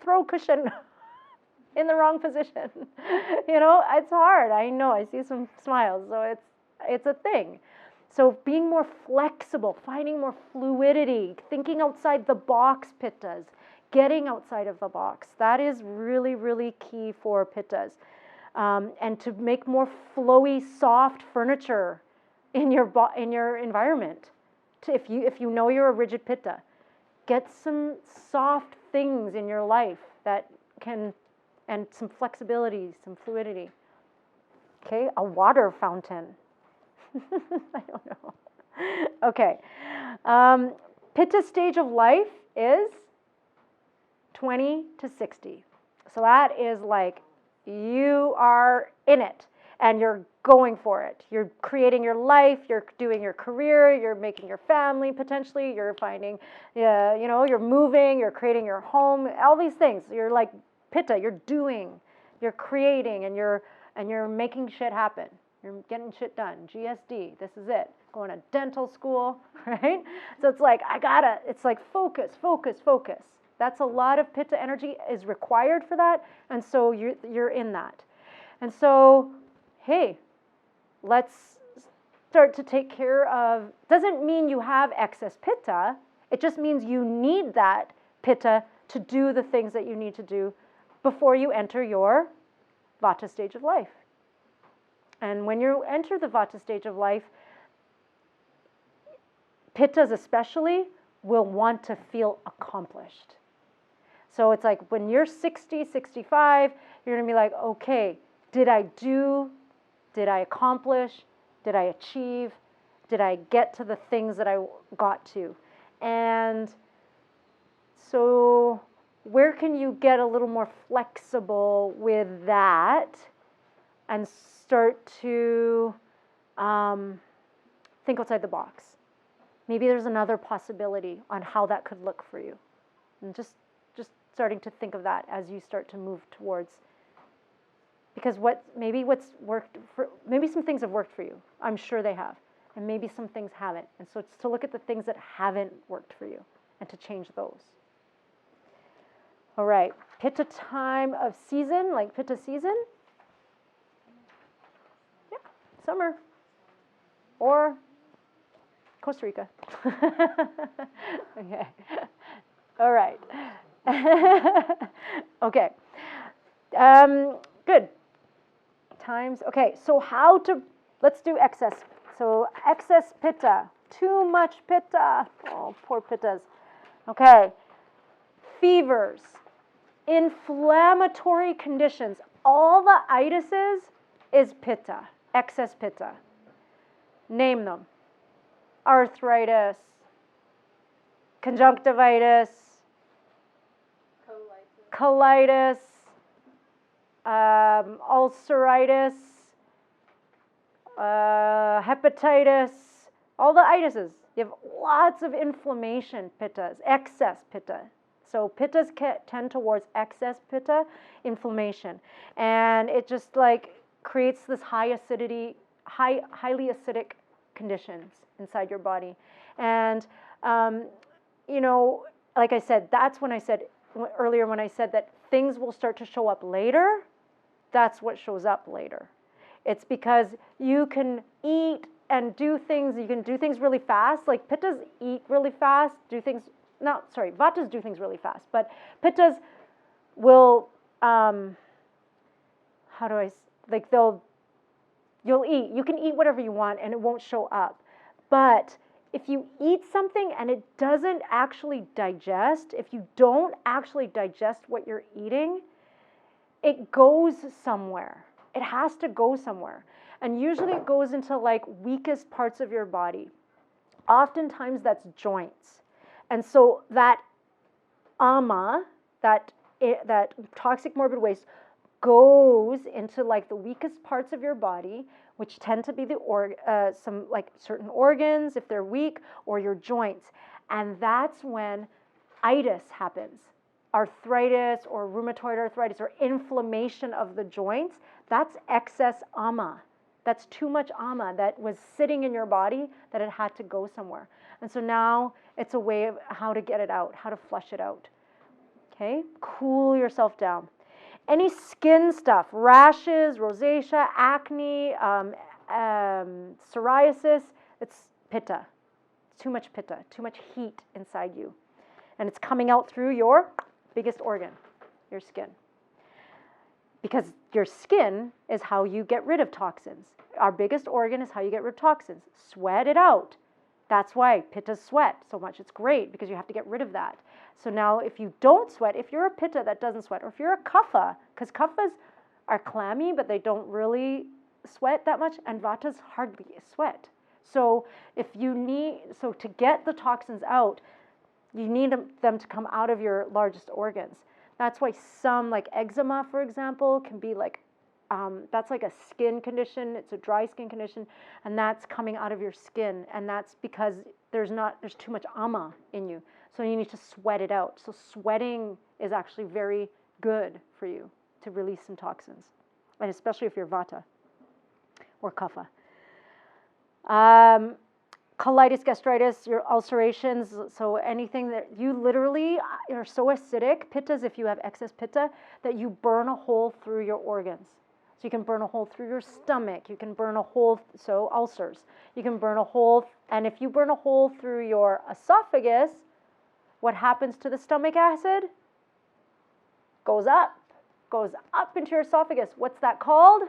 throw cushion in the wrong position. It's hard. I know. I see some smiles. So it's a thing. So being more flexible, finding more fluidity, thinking outside the box, Pittas, getting outside of the box. That is really, really key for Pittas. And to make more flowy, soft furniture in your environment. If you know you're a rigid Pitta, get some soft things in your life that can, and some flexibility, some fluidity. Okay, a water fountain. I don't know. Okay. Pitta stage of life is 20 to 60. So that is like you are in it and you're going for it. You're creating your life, you're doing your career, you're making your family potentially, you're finding, you're moving, you're creating your home, all these things. You're like Pitta, you're doing, you're creating, and you're making shit happen. You're getting shit done. GSD, this is it. Going to dental school, right? So it's like, it's like focus. That's a lot of Pitta energy is required for that, and so you're in that. And so, hey, let's start to take care of, doesn't mean you have excess Pitta, it just means you need that Pitta to do the things that you need to do before you enter your Vata stage of life. And when you enter the Vata stage of life, Pittas especially will want to feel accomplished. So it's like when you're 60, 65, you're going to be like, okay, did I accomplish? Did I achieve? Did I get to the things that I got to? And so where can you get a little more flexible with that and start to think outside the box? Maybe there's another possibility on how that could look for you. And just starting to think of that as you start to move towards, because maybe some things have worked for you. I'm sure they have. And maybe some things haven't. And so it's to look at the things that haven't worked for you and to change those. All right, Pitta time of season, like Pitta season. Yeah, summer. Or Costa Rica. Okay. All right. Okay. Good. Times. Okay, so let's do excess. So excess Pitta. Too much Pitta. Oh, poor Pittas. Okay. Fevers. Inflammatory conditions. All the itises is Pitta. Excess Pitta. Name them. Arthritis, conjunctivitis, colitis, ulceritis, hepatitis, all the itises. You have lots of inflammation, pittas, excess pitta. So pittas tend towards excess pitta, inflammation. And it just like creates this high acidity, highly acidic conditions inside your body. And, you know, like I said, that's when I said earlier when I said that things will start to show up later. That's what shows up later. It's because you can eat and do things, you can do things really fast. Like pittas eat really fast, vatas do things really fast, but pittas will, you'll eat, you can eat whatever you want and it won't show up. But if you eat something and it doesn't actually digest, if you don't actually digest what you're eating, it goes somewhere. It has to go somewhere. And usually it goes into like weakest parts of your body. Oftentimes that's joints. And so that ama, that toxic morbid waste, goes into like the weakest parts of your body, which tend to be some like certain organs if they're weak, or your joints. And that's when itis happens. Arthritis or rheumatoid arthritis or inflammation of the joints, that's excess ama. That's too much ama that was sitting in your body that it had to go somewhere. And so now it's a way of how to get it out, how to flush it out. Okay? Cool yourself down. Any skin stuff, rashes, rosacea, acne, psoriasis, it's pitta. It's too much pitta, too much heat inside you. And it's coming out through your biggest organ, your skin. Because your skin is how you get rid of toxins. Our biggest organ is how you get rid of toxins. Sweat it out. That's why pittas sweat so much. It's great because you have to get rid of that. So now if you don't sweat, if you're a pitta that doesn't sweat, or if you're a kapha, because kaphas are clammy, but they don't really sweat that much, and vatas hardly sweat. So to get the toxins out, you need them to come out of your largest organs. That's why some, like eczema, for example, can be like, that's like a skin condition. It's a dry skin condition, and that's coming out of your skin, and that's because there's too much ama in you. So you need to sweat it out. So sweating is actually very good for you to release some toxins, and especially if you're vata or kapha. Colitis, gastritis, your ulcerations, so anything that you literally are so acidic, pittas, if you have excess pitta, that you burn a hole through your organs. So you can burn a hole through your stomach, you can burn a hole, so ulcers, you can burn a hole, and if you burn a hole through your esophagus, what happens to the stomach acid? Goes up into your esophagus. What's that called?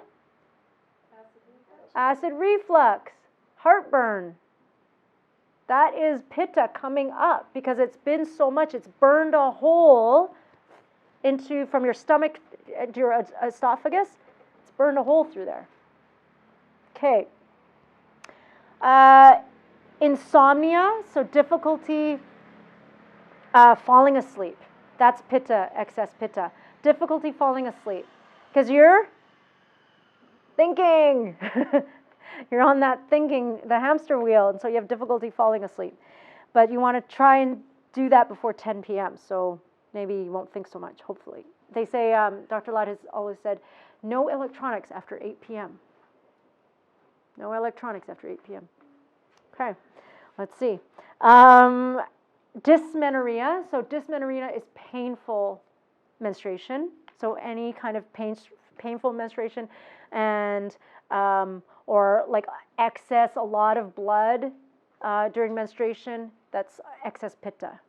Acid reflux, heartburn. That is pitta coming up because it's been so much, it's burned a hole from your stomach to your esophagus. It's burned a hole through there. Okay. Insomnia, so difficulty falling asleep. That's pitta, excess pitta. Difficulty falling asleep because you're thinking. You're on that thinking, the hamster wheel, and so you have difficulty falling asleep. But you want to try and do that before 10 p.m., so maybe you won't think so much, hopefully. They say, Dr. Ladd has always said, no electronics after 8 p.m. No electronics after 8 p.m. Okay, let's see. Dysmenorrhea. So dysmenorrhea is painful menstruation. So any kind of painful menstruation and or like excess, a lot of blood during menstruation, that's excess pitta.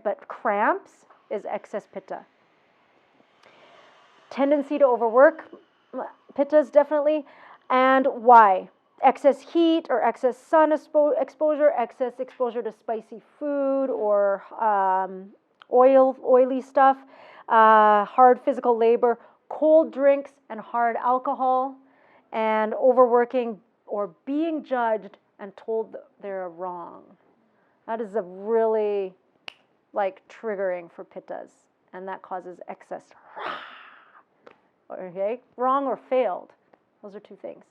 But cramps is excess pitta. Tendency to overwork, pittas definitely. And why? Excess heat or excess sun exposure, excess exposure to spicy food or oily stuff, hard physical labor, cold drinks and hard alcohol, and overworking or being judged and told that they're wrong. That is a really like triggering for pittas. and that causes excess. Okay, wrong or failed. Those are two things.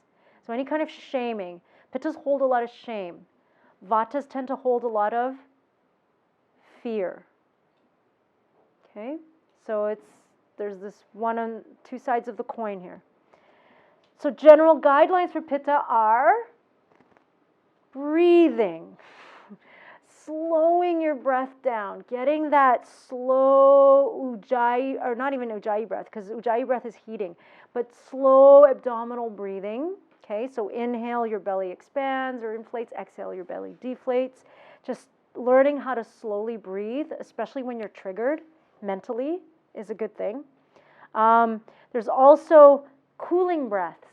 So any kind of shaming. Pittas hold a lot of shame. Vatas tend to hold a lot of fear. Okay, so there's this one on two sides of the coin here. So general guidelines for Pitta are breathing, slowing your breath down, getting that slow ujjayi, or not even ujjayi breath, because ujjayi breath is heating, but slow abdominal breathing. Okay, so inhale, your belly expands or inflates, exhale, your belly deflates. Just learning how to slowly breathe, especially when you're triggered mentally, is a good thing. There's also cooling breaths,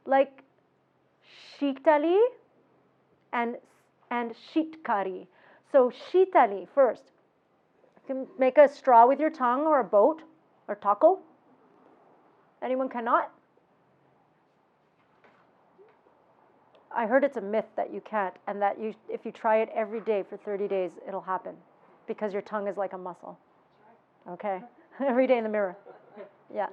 like shitali and shitkari. So shitali first. You can make a straw with your tongue or a boat or taco. Anyone cannot? I heard it's a myth that you can't, and that if you try it every day for 30 days, it'll happen, because your tongue is like a muscle. Okay, every day in the mirror. Yeah,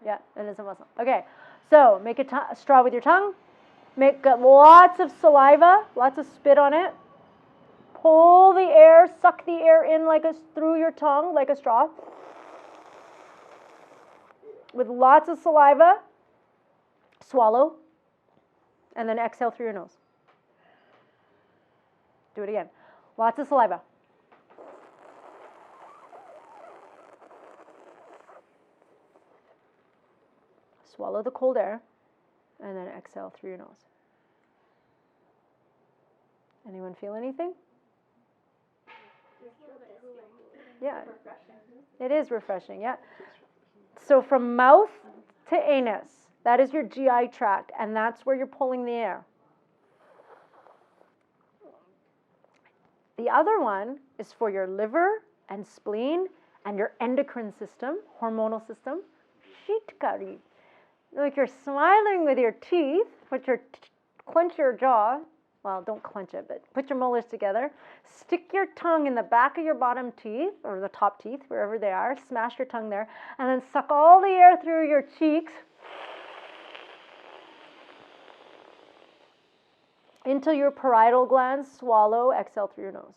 yeah, it is a muscle. Okay, so make a straw with your tongue. Make lots of saliva, lots of spit on it. Pull the air, suck the air in through your tongue like a straw. With lots of saliva, swallow. And then exhale through your nose. Do it again. Lots of saliva. Swallow the cold air, and then exhale through your nose. Anyone feel anything? Yeah. It is refreshing, yeah. So from mouth to anus, that is your GI tract, and that's where you're pulling the air. The other one is for your liver and spleen and your endocrine system, hormonal system, shitkari. Like you're smiling with your teeth, clench your jaw. Well, don't clench it, but put your molars together. Stick your tongue in the back of your bottom teeth, or the top teeth, wherever they are. Smash your tongue there, and then suck all the air through your cheeks into your parietal glands. Swallow, exhale through your nose.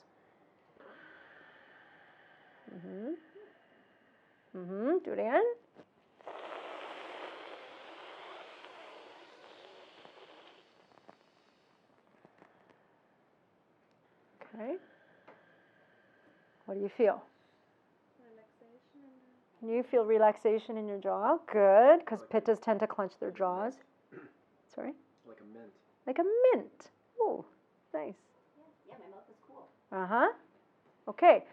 Do it again. Okay. What do you feel? Relaxation. You feel relaxation in your jaw? Good, because Pittas tend to clench their jaws. Sorry? Like a mint. Like a mint. Oh, nice. Yeah, my mouth is cool. Uh-huh. Okay.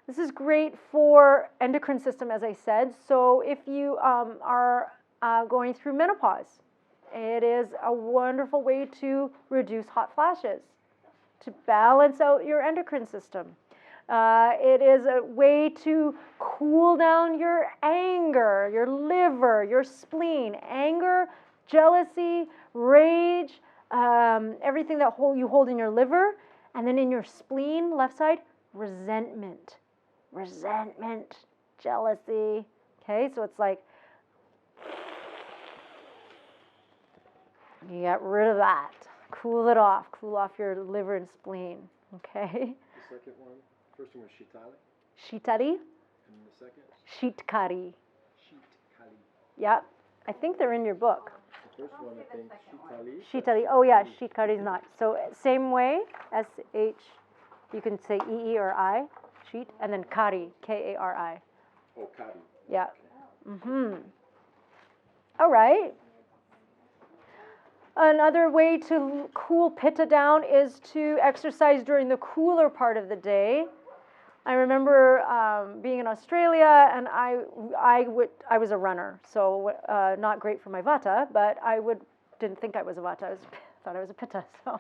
This is great for endocrine system, as I said. So if you are going through menopause, it is a wonderful way to reduce hot flashes, to balance out your endocrine system. It is a way to cool down your anger, your liver, your spleen. Anger, jealousy, rage, everything that you hold in your liver. And then in your spleen, left side, resentment, jealousy. Okay, so it's like you get rid of that. Cool it off. Cool off your liver and spleen. Okay. The second one, first one was shitali. Shitari. And the second? Shitkari. Shitkali. Yeah, I think they're in your book. The first one, I think, shitali. Shitari. Oh yeah, shitkari is not. So same way, S-H, you can say E-E or I, sheet, and then kari, K-A-R-I. Oh, kari. Yeah. All right. Another way to cool Pitta down is to exercise during the cooler part of the day. I remember being in Australia, and I was a runner, so not great for my Vata, but didn't think I was a Vata. Thought I was a Pitta, so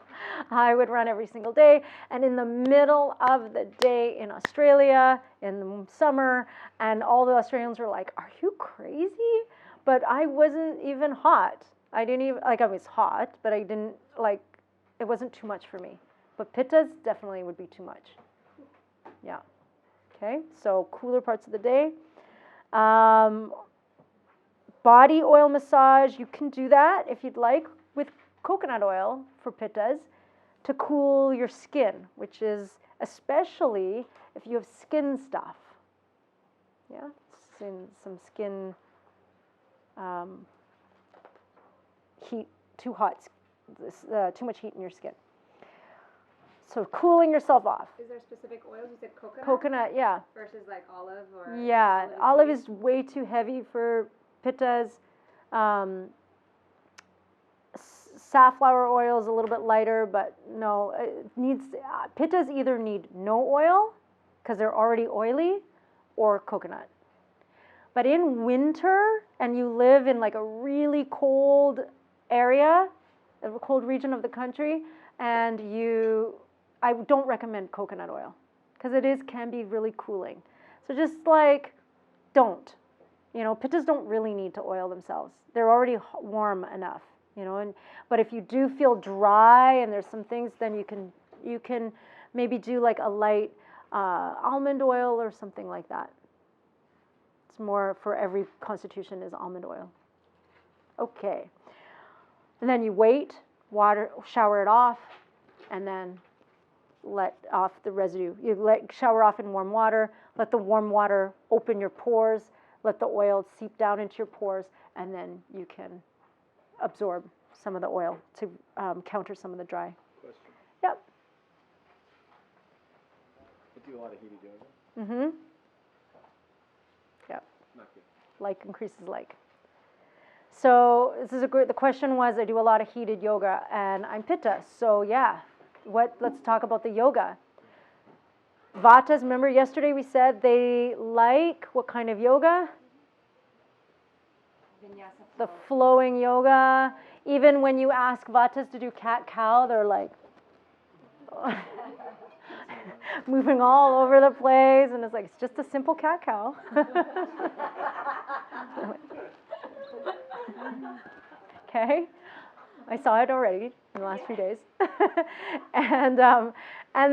I would run every single day. And in the middle of the day in Australia in the summer, and all the Australians were like, "Are you crazy?" But I wasn't even hot. I didn't even, I was hot, but I didn't, it wasn't too much for me. But Pittas definitely would be too much. Yeah. Okay, so cooler parts of the day. Body oil massage, you can do that if you'd like with coconut oil for pittas to cool your skin, which is especially if you have skin stuff. Yeah, some skin heat, too hot, too much heat in your skin. So cooling yourself off. Is there specific oils? You said coconut? Coconut, yeah. Versus like olive or? Yeah, olive is way too heavy for pittas. Safflower oil is a little bit lighter, but no, it needs, pittas either need no oil because they're already oily, or coconut. But in winter, and you live in like a really cold area, a cold region of the country, and I don't recommend coconut oil because can be really cooling. So just like, don't. You know, pittas don't really need to oil themselves. They're already warm enough, you know. But if you do feel dry and there's some things, then you can maybe do like a light almond oil or something like that. It's more for every constitution is almond oil. Okay. And then you wait, shower it off, and then let off the residue. You shower off in warm water, let the warm water open your pores, let the oil seep down into your pores, and then you can absorb some of the oil to counter some of the dry. Question. Yep. I do a lot of heated yoga. Mm-hmm. Yep. Not good. Like increases like. So this is the question was, I do a lot of heated yoga, and I'm Pitta. So yeah, let's talk about the yoga. Vatas, remember yesterday we said they like what kind of yoga? Vinyasa The flowing yoga. Even when you ask Vatas to do cat-cow, they're like moving all over the place, and it's like, it's just a simple cat-cow. Okay, I saw it already in the last few days. and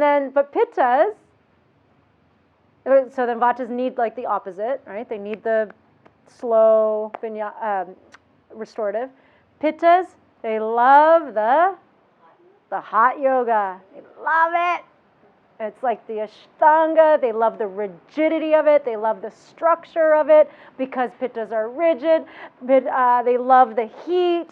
then, but pittas, so then vatas need like the opposite, right? They need the slow, restorative. Pittas, they love the hot yoga. They love it. It's like the Ashtanga. They love the rigidity of it. They love the structure of it because pittas are rigid. They love the heat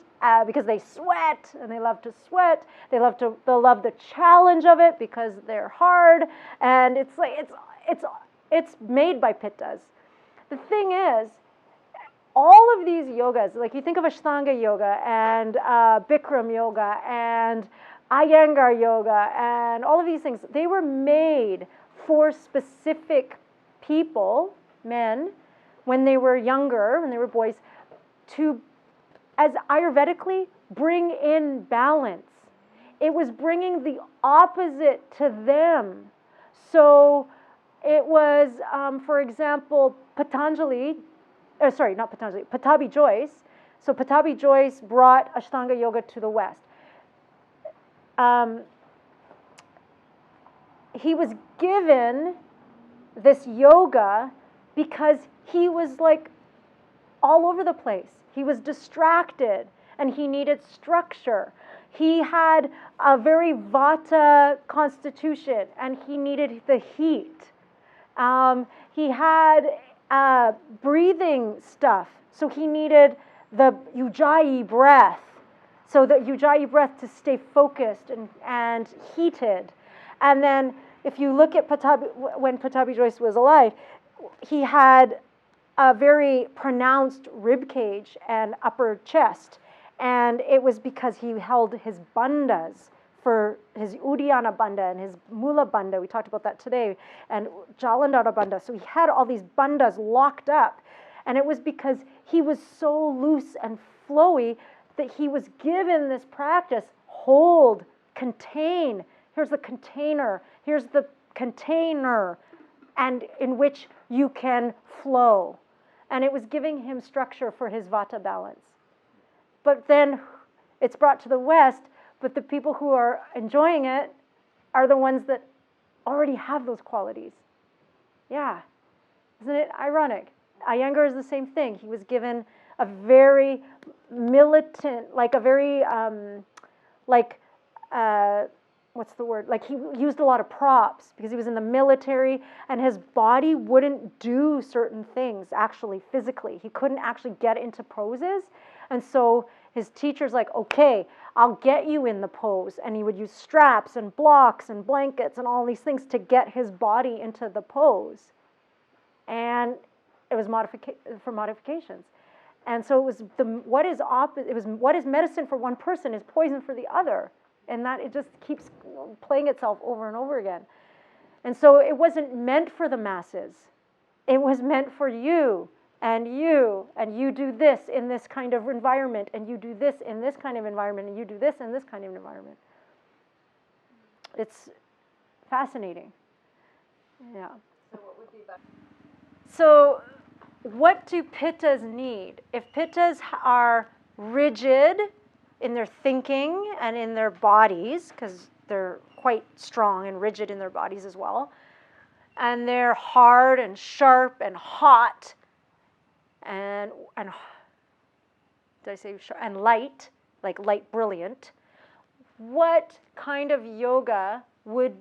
because they sweat, and they love to sweat. They love the challenge of it because they're hard. And it's like it's made by pittas. The thing is, all of these yogas, like you think of Ashtanga yoga and Bikram yoga and Iyengar yoga and all of these things, they were made for specific people, men, when they were younger, when they were boys, to, as Ayurvedically, bring in balance. It was bringing the opposite to them. So it was, for example, Patanjali, Pattabhi Jois. So Pattabhi Jois brought Ashtanga yoga to the West. He was given this yoga because he was like all over the place. He was distracted and he needed structure. He had a very vata constitution and he needed the heat. He had breathing stuff, so he needed the Ujjayi breath. So the Ujjayi breath to stay focused and heated. And then if you look at when Pattabhi Jois was alive, he had a very pronounced rib cage and upper chest. And it was because he held his bandhas for his Uddiyana bandha and his Mula bandha. We talked about that today. And Jalandhara bandha. So he had all these bandhas locked up. And it was because he was so loose and flowy that he was given this practice, hold, contain. Here's the container. Here's the container, and in which you can flow. And it was giving him structure for his vata balance. But then it's brought to the West, but the people who are enjoying it are the ones that already have those qualities. Yeah. Isn't it ironic? Iyengar is the same thing. He was given a very militant, like a very, what's the word? Like he used a lot of props because he was in the military and his body wouldn't do certain things actually physically. He couldn't actually get into poses. And so his teacher's like, okay, I'll get you in the pose. And he would use straps and blocks and blankets and all these things to get his body into the pose. And it was for modifications. And so it was what is medicine for one person is poison for the other. And that it just keeps playing itself over and over again. And so it wasn't meant for the masses. It was meant for you, and you do this in this kind of environment, and you do this in this kind of environment, and you do this in this kind of environment. It's fascinating. Yeah. So what would be better? So what do Pittas need? If Pittas are rigid in their thinking and in their bodies, because they're quite strong and rigid in their bodies as well, and they're hard and sharp and hot and did I say sharp? And light, like light brilliant, what kind of yoga would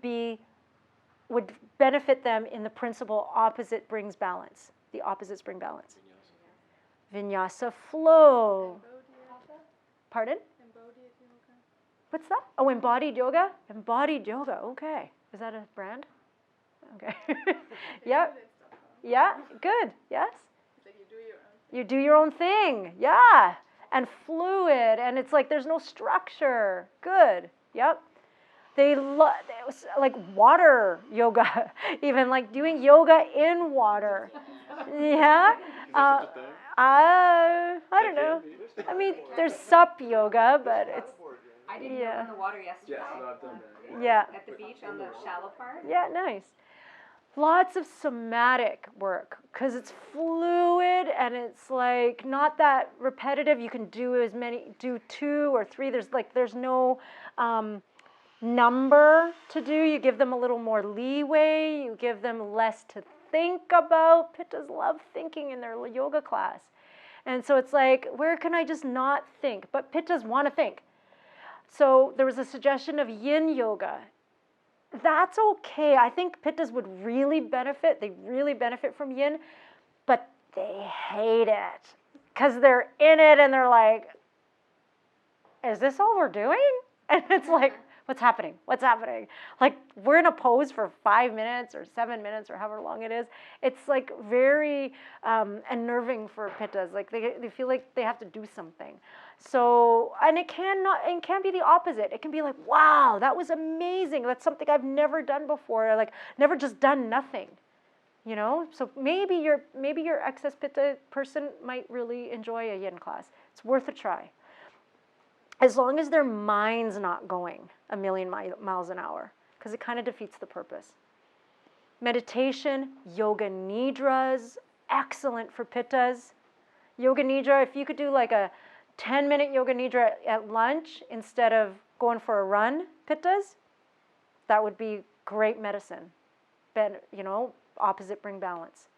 benefit them in the principle opposite brings balance? The opposites bring balance. Vinyasa flow. Pardon? Embodied yoga. What's that? Oh, embodied yoga? Embodied yoga, okay. Is that a brand? Okay. Yeah. Yeah, good, yes. Like you do your own. You do your own thing, yeah. And fluid, and it's like there's no structure. Good, yep. They like water yoga, even like doing yoga in water. Yeah. I don't know. I mean, there's sup yoga, but it's I did yoga in the water yesterday. Yes, no, I've done that. yeah. At the beach on the shallow part. Yeah, nice. Lots of somatic work because it's fluid and it's like not that repetitive. You can do do 2 or 3. There's no number to do. You give them a little more leeway. You give them less to think about. Pittas love thinking in their yoga class. And so it's like, where can I just not think? But Pittas want to think. So there was a suggestion of Yin Yoga. That's okay. I think Pittas would really benefit. They really benefit from Yin, but they hate it because they're in it and they're like, is this all we're doing? And it's like, what's happening? What's happening? Like, we're in a pose for 5 minutes or 7 minutes or however long it is. It's like very unnerving for Pittas. Like they feel like they have to do something. So, and it can be the opposite. It can be like, wow, that was amazing. That's something I've never done before. Like, never just done nothing. You know? So maybe your excess Pitta person might really enjoy a Yin class. It's worth a try. As long as their mind's not going a million miles an hour, because it kind of defeats the purpose. Meditation, yoga nidras, excellent for Pittas. Yoga nidra, if you could do like a 10-minute yoga nidra at lunch instead of going for a run, Pittas, that would be great medicine. Opposite bring balance.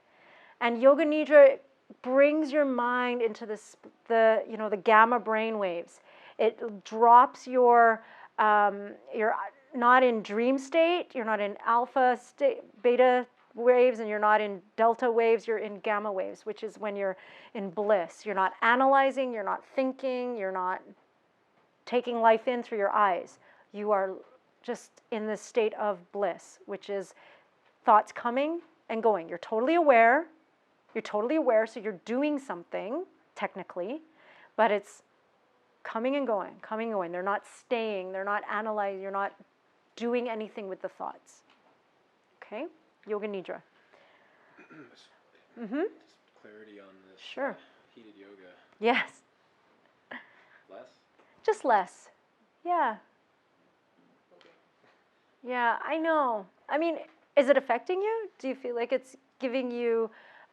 And yoga nidra brings your mind into the gamma brain waves. It drops you're not in dream state, you're not in alpha state, beta waves, and you're not in delta waves, you're in gamma waves, which is when you're in bliss. You're not analyzing, you're not thinking, you're not taking life in through your eyes. You are just in this state of bliss, which is thoughts coming and going. You're totally aware, so you're doing something, technically, but it's coming and going, coming and going. They're not staying, they're not analyzing, you're not doing anything with the thoughts. Okay? Yoga Nidra. Just clarity on this. Sure. Heated yoga. Yes. Less? Just less. Yeah. Yeah, I know. I mean, is it affecting you? Do you feel like it's giving you,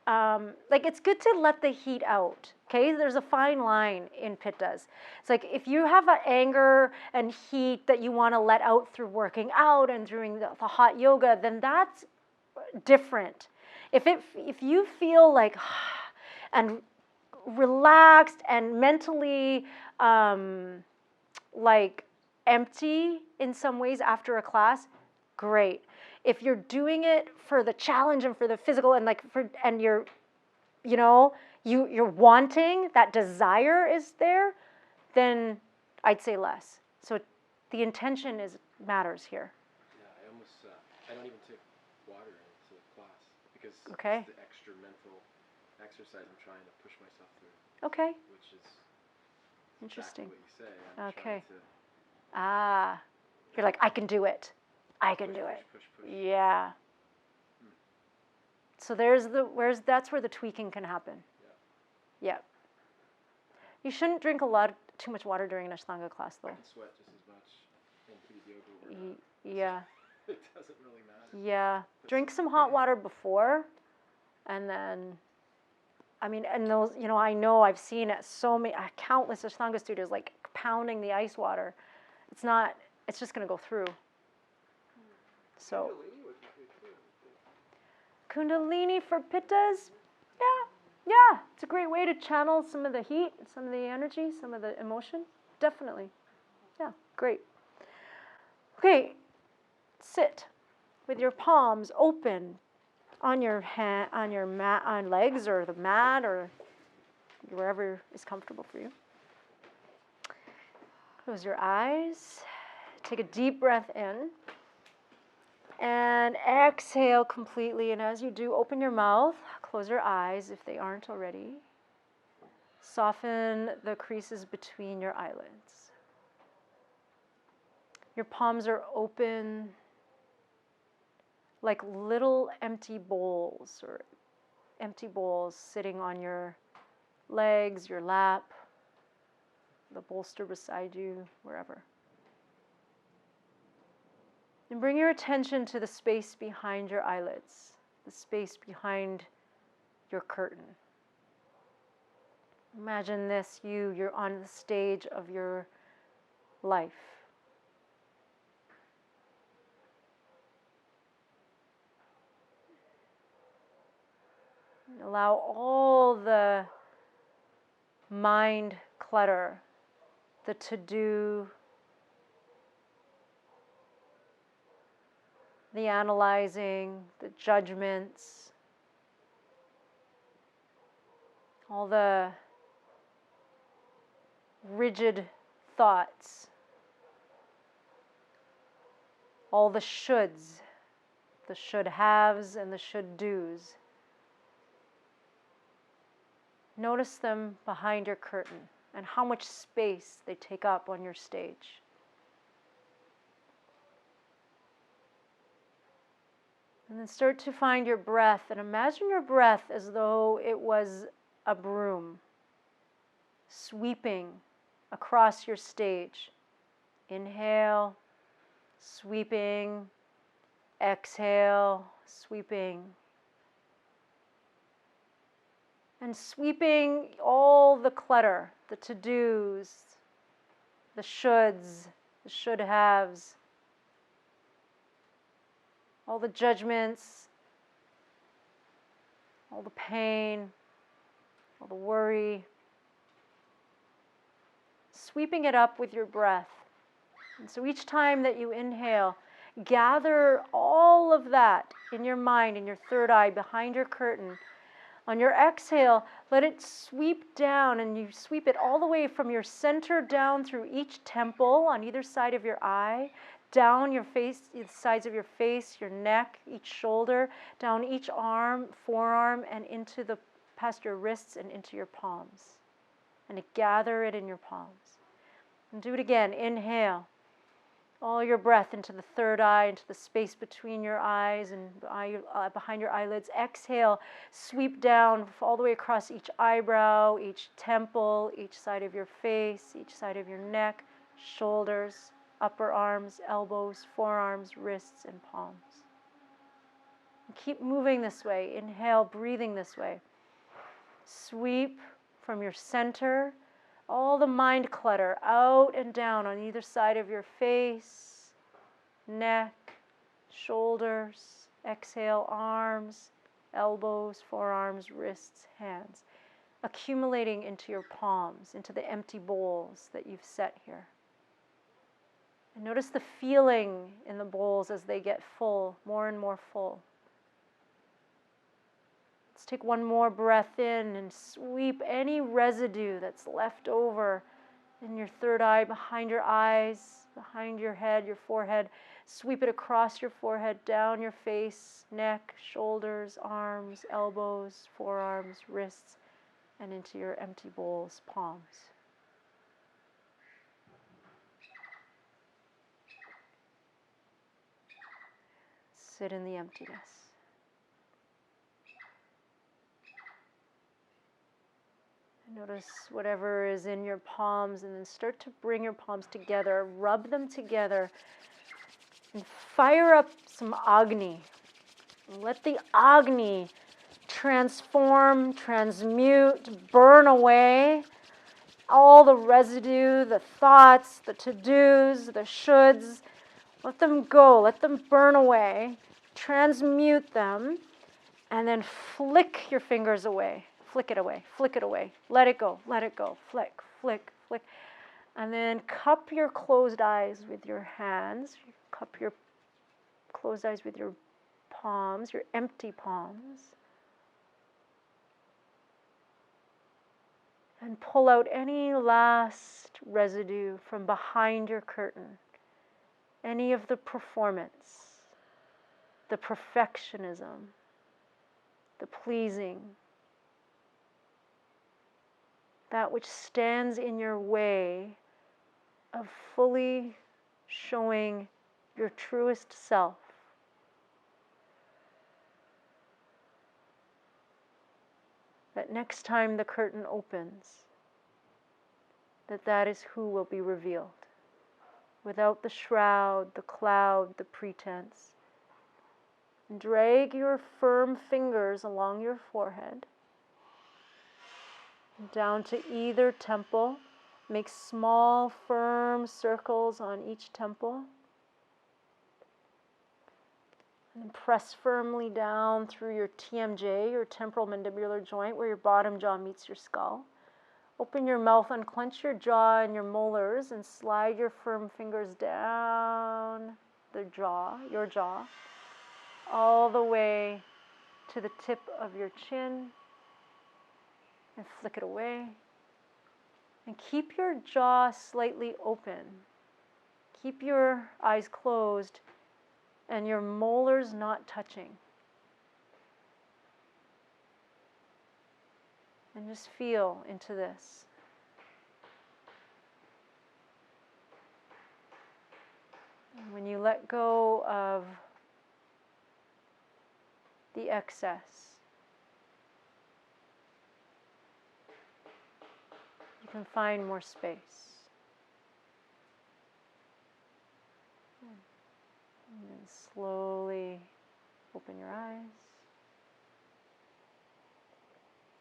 it's good to let the heat out, okay? There's a fine line in Pittas. It's like if you have an anger and heat that you want to let out through working out and doing the hot yoga, then that's different. If you feel like and relaxed and mentally like empty in some ways after a class, great. If you're doing it for the challenge and for the physical and like for and you're you're wanting, that desire is there, then I'd say less. So the intention matters here. Yeah, I almost I don't even take water into the class because Okay. it's the extra mental exercise I'm trying to push myself through. Okay. Which is Interesting. exactly what you say. I'm Okay. trying to You're like, I can do it. I can do it. push. Yeah. So that's where the tweaking can happen. Yeah. You shouldn't drink too much water during an Ashtanga class, though. I can sweat just as much in heated yoga or not. Yeah. It doesn't really matter. Yeah. Drink some hot water before, and then, and those, I know I've seen it countless Ashtanga studios like pounding the ice water. It's just going to go through. So. Kundalini for Pittas, yeah, it's a great way to channel some of the heat, some of the energy, some of the emotion, definitely. Yeah, great. Okay, sit with your palms open on your mat, on legs or the mat or wherever is comfortable for you. Close your eyes. Take a deep breath in. And exhale completely. And as you do, open your mouth, close your eyes if they aren't already. Soften the creases between your eyelids. Your palms are open like little empty bowls sitting on your legs, your lap, the bolster beside you, wherever. And bring your attention to the space behind your eyelids, the space behind your curtain. Imagine this, you're on the stage of your life. Allow all the mind clutter, the to-do, the analyzing, the judgments, all the rigid thoughts, all the shoulds, the should-haves and the should-dos. Notice them behind your curtain and how much space they take up on your stage. And then start to find your breath and imagine your breath as though it was a broom sweeping across your stage. Inhale, sweeping, exhale, sweeping. And sweeping all the clutter, the to-dos, the shoulds, the should-haves, all the judgments, all the pain, all the worry. Sweeping it up with your breath. And so each time that you inhale, gather all of that in your mind, in your third eye, behind your curtain. On your exhale, let it sweep down, and you sweep it all the way from your center down through each temple on either side of your eye, down your face, the sides of your face, your neck, each shoulder, down each arm, forearm, and past your wrists and into your palms. And gather it in your palms. And do it again. Inhale. All your breath into the third eye, into the space between your eyes and behind your eyelids. Exhale, sweep down all the way across each eyebrow, each temple, each side of your face, each side of your neck, shoulders, upper arms, elbows, forearms, wrists, and palms. And keep moving this way. Inhale, breathing this way. Sweep from your center all the mind clutter out and down on either side of your face, neck, shoulders. Exhale, arms, elbows, forearms, wrists, hands, accumulating into your palms, into the empty bowls that you've set here. And notice the feeling in the bowls as they get full, more and more full. Let's take one more breath in and sweep any residue that's left over in your third eye, behind your eyes, behind your head, your forehead. Sweep it across your forehead, down your face, neck, shoulders, arms, elbows, forearms, wrists, and into your empty bowls, palms. Sit in the emptiness. Notice whatever is in your palms, and then start to bring your palms together, rub them together, and fire up some Agni. Let the Agni transform, transmute, burn away all the residue, the thoughts, the to-dos, the shoulds. Let them go, let them burn away, transmute them, and then flick your fingers away. Flick it away, flick it away. Let it go, flick, flick, flick. And then cup your closed eyes with your hands. Cup your closed eyes with your palms, your empty palms. And pull out any last residue from behind your curtain. Any of the performance, the perfectionism, the pleasing, that which stands in your way of fully showing your truest self. That next time the curtain opens, that is who will be revealed. Without the shroud, the cloud, the pretense. And drag your firm fingers along your forehead, down to either temple. Make small, firm circles on each temple. And then press firmly down through your TMJ, your temporal mandibular joint, where your bottom jaw meets your skull. Open your mouth, unclench your jaw and your molars, and slide your firm fingers down the jaw, your jaw, all the way to the tip of your chin. And flick it away. And keep your jaw slightly open. Keep your eyes closed and your molars not touching. And just feel into this. And when you let go of the excess, you can find more space. And then slowly open your eyes.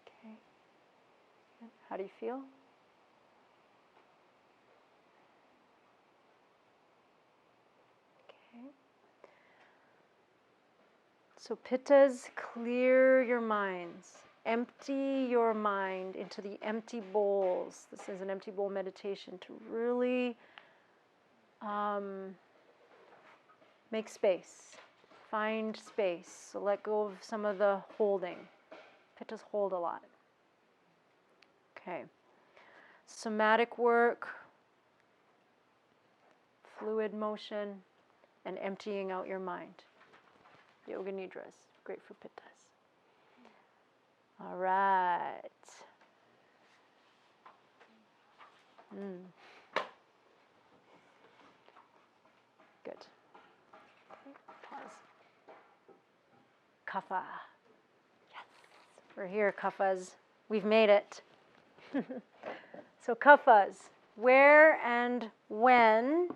Okay. How do you feel? Okay. So Pittas, clear your minds. Empty your mind into the empty bowls. This is an empty bowl meditation to really make space. Find space. So let go of some of the holding. Pittas hold a lot. Okay. Somatic work, fluid motion, and emptying out your mind. Yoga Nidras, great for Pittas. All right. Good. Okay, pause. Kapha. Yes. We're here, Kaphas. We've made it. So Kaphas, where and when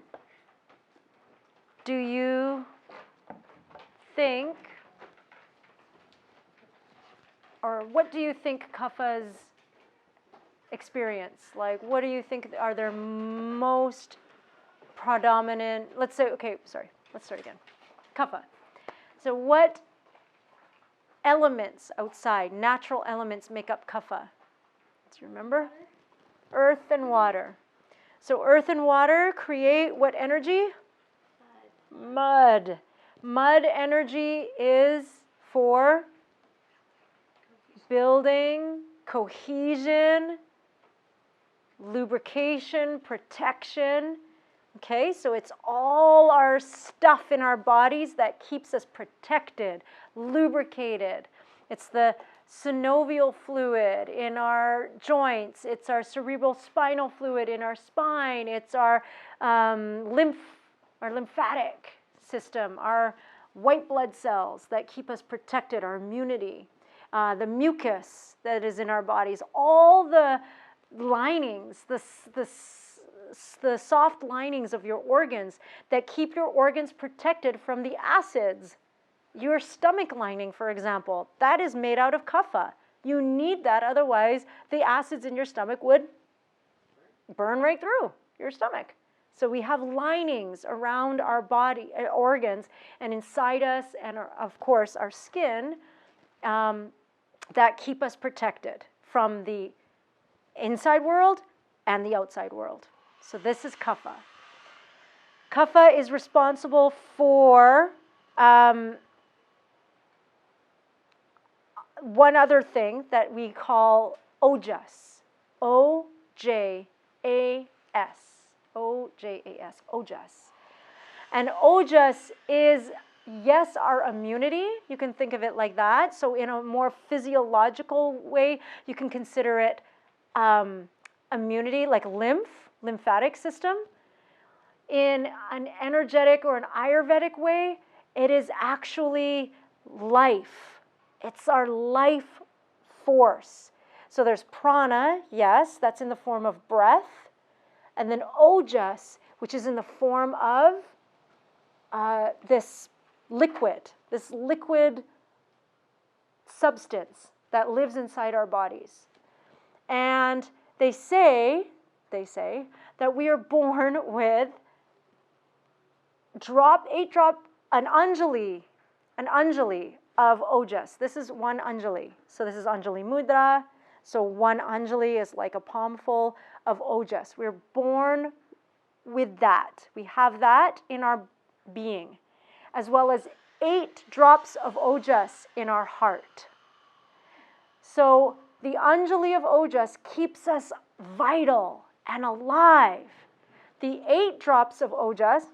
do you think, or what do you think Kaphas experience? Like, what do you think are their most predominant, let's say, okay, sorry, let's start again. Kapha. So what elements outside, natural elements make up Kapha. Do you remember? Earth and water. So earth and water create what energy? Mud. Mud energy is for building, cohesion, lubrication, protection. Okay, so it's all our stuff in our bodies that keeps us protected, lubricated. It's the synovial fluid in our joints. It's our cerebral spinal fluid in our spine. It's our lymphatic system, our white blood cells that keep us protected, our immunity, the mucus that is in our bodies, all the linings, the soft linings of your organs that keep your organs protected from the acids. Your stomach lining, for example, that is made out of Kapha. You need that, otherwise the acids in your stomach would burn right through your stomach. So we have linings around our body, organs, and inside us, and of course our skin, that keep us protected from the inside world and the outside world. So this is Kapha. Kapha is responsible for one other thing that we call ojas. O-J-A-S. O-J-A-S. Ojas. And ojas is, yes, our immunity. You can think of it like that. So in a more physiological way, you can consider it immunity, like lymphatic system. In an energetic or an Ayurvedic way, it is actually life. It's our life force. So there's prana, yes, that's in the form of breath. And then ojas, which is in the form of this liquid substance that lives inside our bodies. And they say that we are born with an Anjali of ojas. This is one Anjali. So this is Anjali Mudra. So one Anjali is like a palmful of ojas. We're born with that. We have that in our being, as well as 8 drops of ojas in our heart. So the Anjali of ojas keeps us vital and alive. The 8 drops of ojas,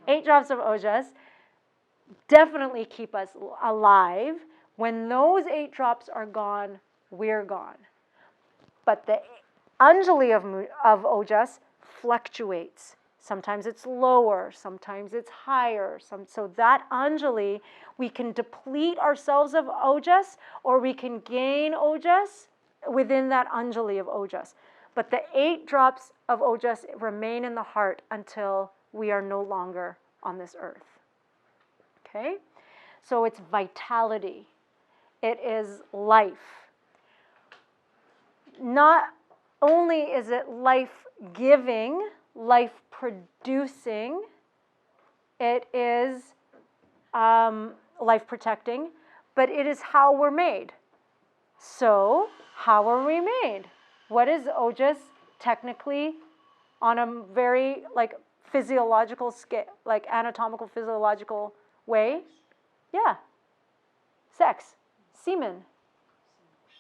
8 drops of ojas definitely keep us alive. When those 8 drops are gone, we're gone. But the Anjali of ojas fluctuates. Sometimes it's lower, sometimes it's higher. So that Anjali, we can deplete ourselves of ojas, or we can gain ojas within that Anjali of ojas. But the 8 drops of ojas remain in the heart until we are no longer on this earth. Okay? So it's vitality. It is life. Not only is it life-giving, life-producing, it is life-protecting, but it is how we're made. So, how are we made? What is ojas technically on a very physiological scale, like anatomical physiological way? Yeah. Sex. Semen.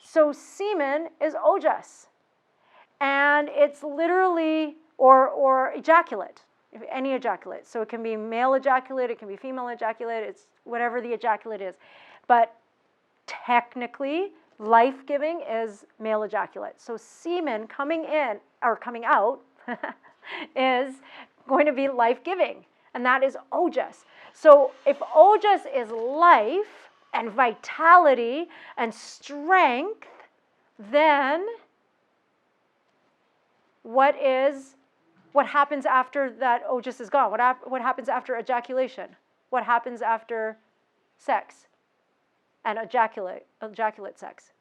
So semen is ojas. And it's literally, or ejaculate, any ejaculate. So it can be male ejaculate, it can be female ejaculate, it's whatever the ejaculate is. But technically, life-giving is male ejaculate. So semen coming in, or coming out, is going to be life-giving. And that is ojas. So if ojas is life and vitality and strength, then what happens after that ojas is gone? What happens after ejaculation? What happens after sex and ejaculate sex?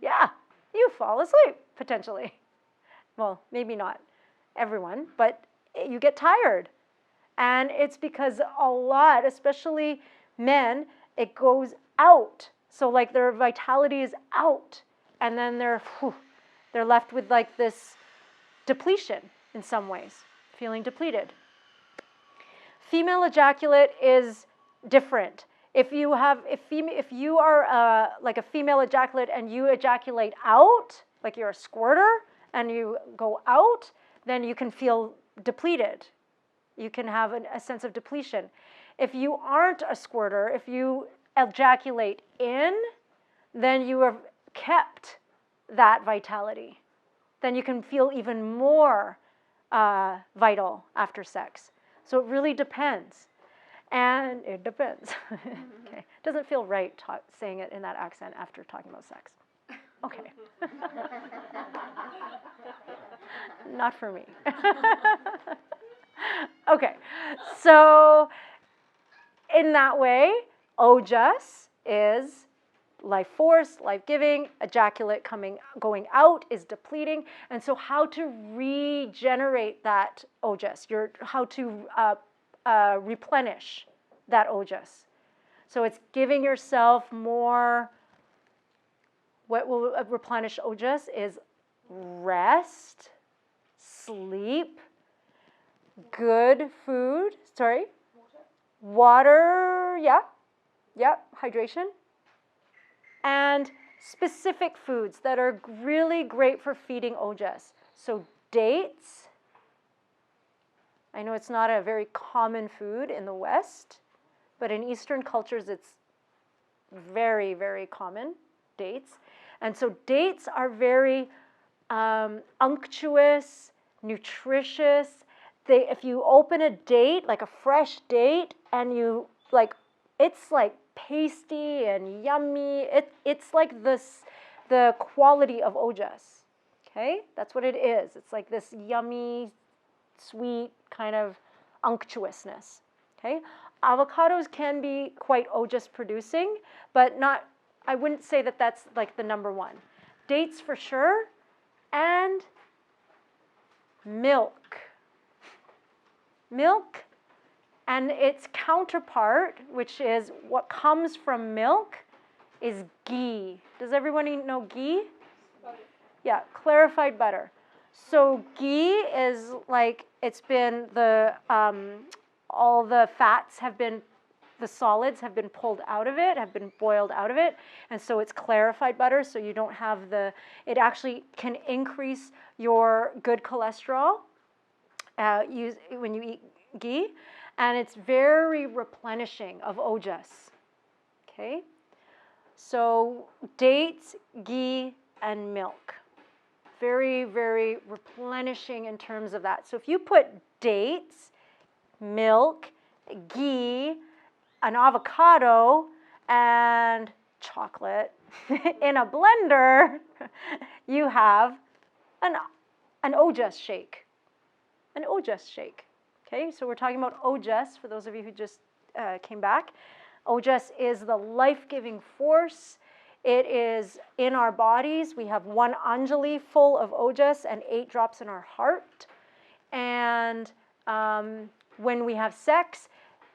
Yeah, you fall asleep, potentially. Well, maybe not everyone, but you get tired. And it's because a lot, especially Men, it goes out. So like their vitality is out, and then they're left with like this depletion in some ways, feeling depleted. Female ejaculate is different. If you are like a female ejaculate and you ejaculate out, like you're a squirter and you go out, then you can feel depleted. You can have a sense of depletion. If you aren't a squirter, if you ejaculate in, then you have kept that vitality. Then you can feel even more vital after sex. So it really depends. And it depends. Okay. Doesn't feel right saying it in that accent after talking about sex. Okay. Not for me. Okay. So in that way, ojas is life force, life-giving. Ejaculate going out is depleting. And so how to regenerate that ojas, how to replenish that ojas. So it's giving yourself more. What will replenish ojas is rest, sleep, good food. Water, yeah, hydration. And specific foods that are really great for feeding ojas. So dates. I know it's not a very common food in the West, but in Eastern cultures it's very, very common, dates. And so dates are very unctuous, nutritious. If you open a date, like a fresh date, and you it's like pasty and yummy. It's like the quality of ojas. Okay, that's what it is. It's like this yummy, sweet kind of unctuousness. Okay, avocados can be quite ojas producing, but not. I wouldn't say that that's like the number one. Dates for sure, and milk. Milk and its counterpart, which is what comes from milk, is ghee. Does everybody know ghee? Yeah, clarified butter. So ghee is like, it's been all the fats have been, the solids have been pulled out of it, have been boiled out of it, and so it's clarified butter, so you don't have it actually can increase your good cholesterol when you eat ghee, and it's very replenishing of ojas. Okay, so dates, ghee, and milk. Very, very replenishing in terms of that. So if you put dates, milk, ghee, an avocado, and chocolate in a blender, you have an ojas shake. An ojas shake. Okay, so we're talking about ojas for those of you who just came back. Ojas is the life-giving force. It is in our bodies. We have 1 Anjali full of ojas and 8 drops in our heart. And when we have sex,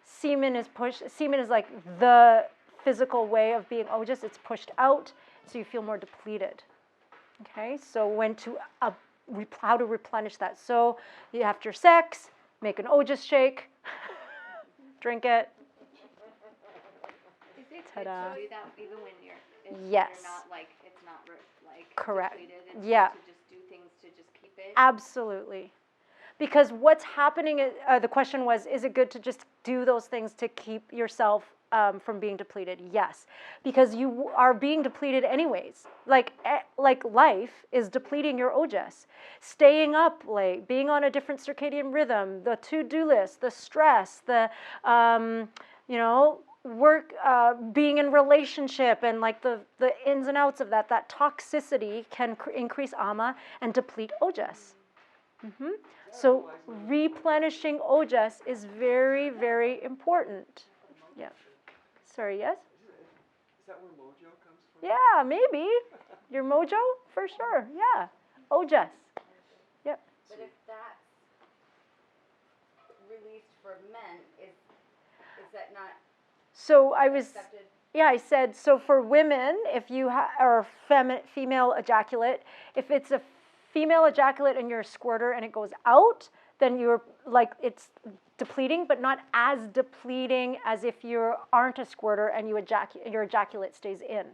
semen is pushed. Semen is like the physical way of being ojas. It's pushed out, so you feel more depleted. Okay, so how to replenish that. So after sex, make an ojas shake, drink it. Is it Ta-da. good to do that even when you're Yes. you're not like it's not Correct. depleted? It's Yeah. good to just do things to just keep it. Absolutely. Because what's happening, the question was, is it good to just do those things to keep yourself from being depleted? Yes, because you are being depleted anyways. Like life is depleting your ojas. Staying up late, being on a different circadian rhythm, the to-do list, the stress, the work, being in relationship, and like the ins and outs of that toxicity can increase ama and deplete ojas. Mm-hmm. So replenishing ojas is very, very important. Yeah. Sorry, yes? Is that where mojo comes from? Yeah, maybe. Your mojo? For sure, yeah. Ojas. Yep. But if that's released for men, is that not So I was, Accepted. yeah, I said, so for women, if you are female ejaculate, if it's a female ejaculate and you're a squirter and it goes out, then you're like, it's depleting, but not as depleting as if you aren't a squirter and your ejaculate stays in.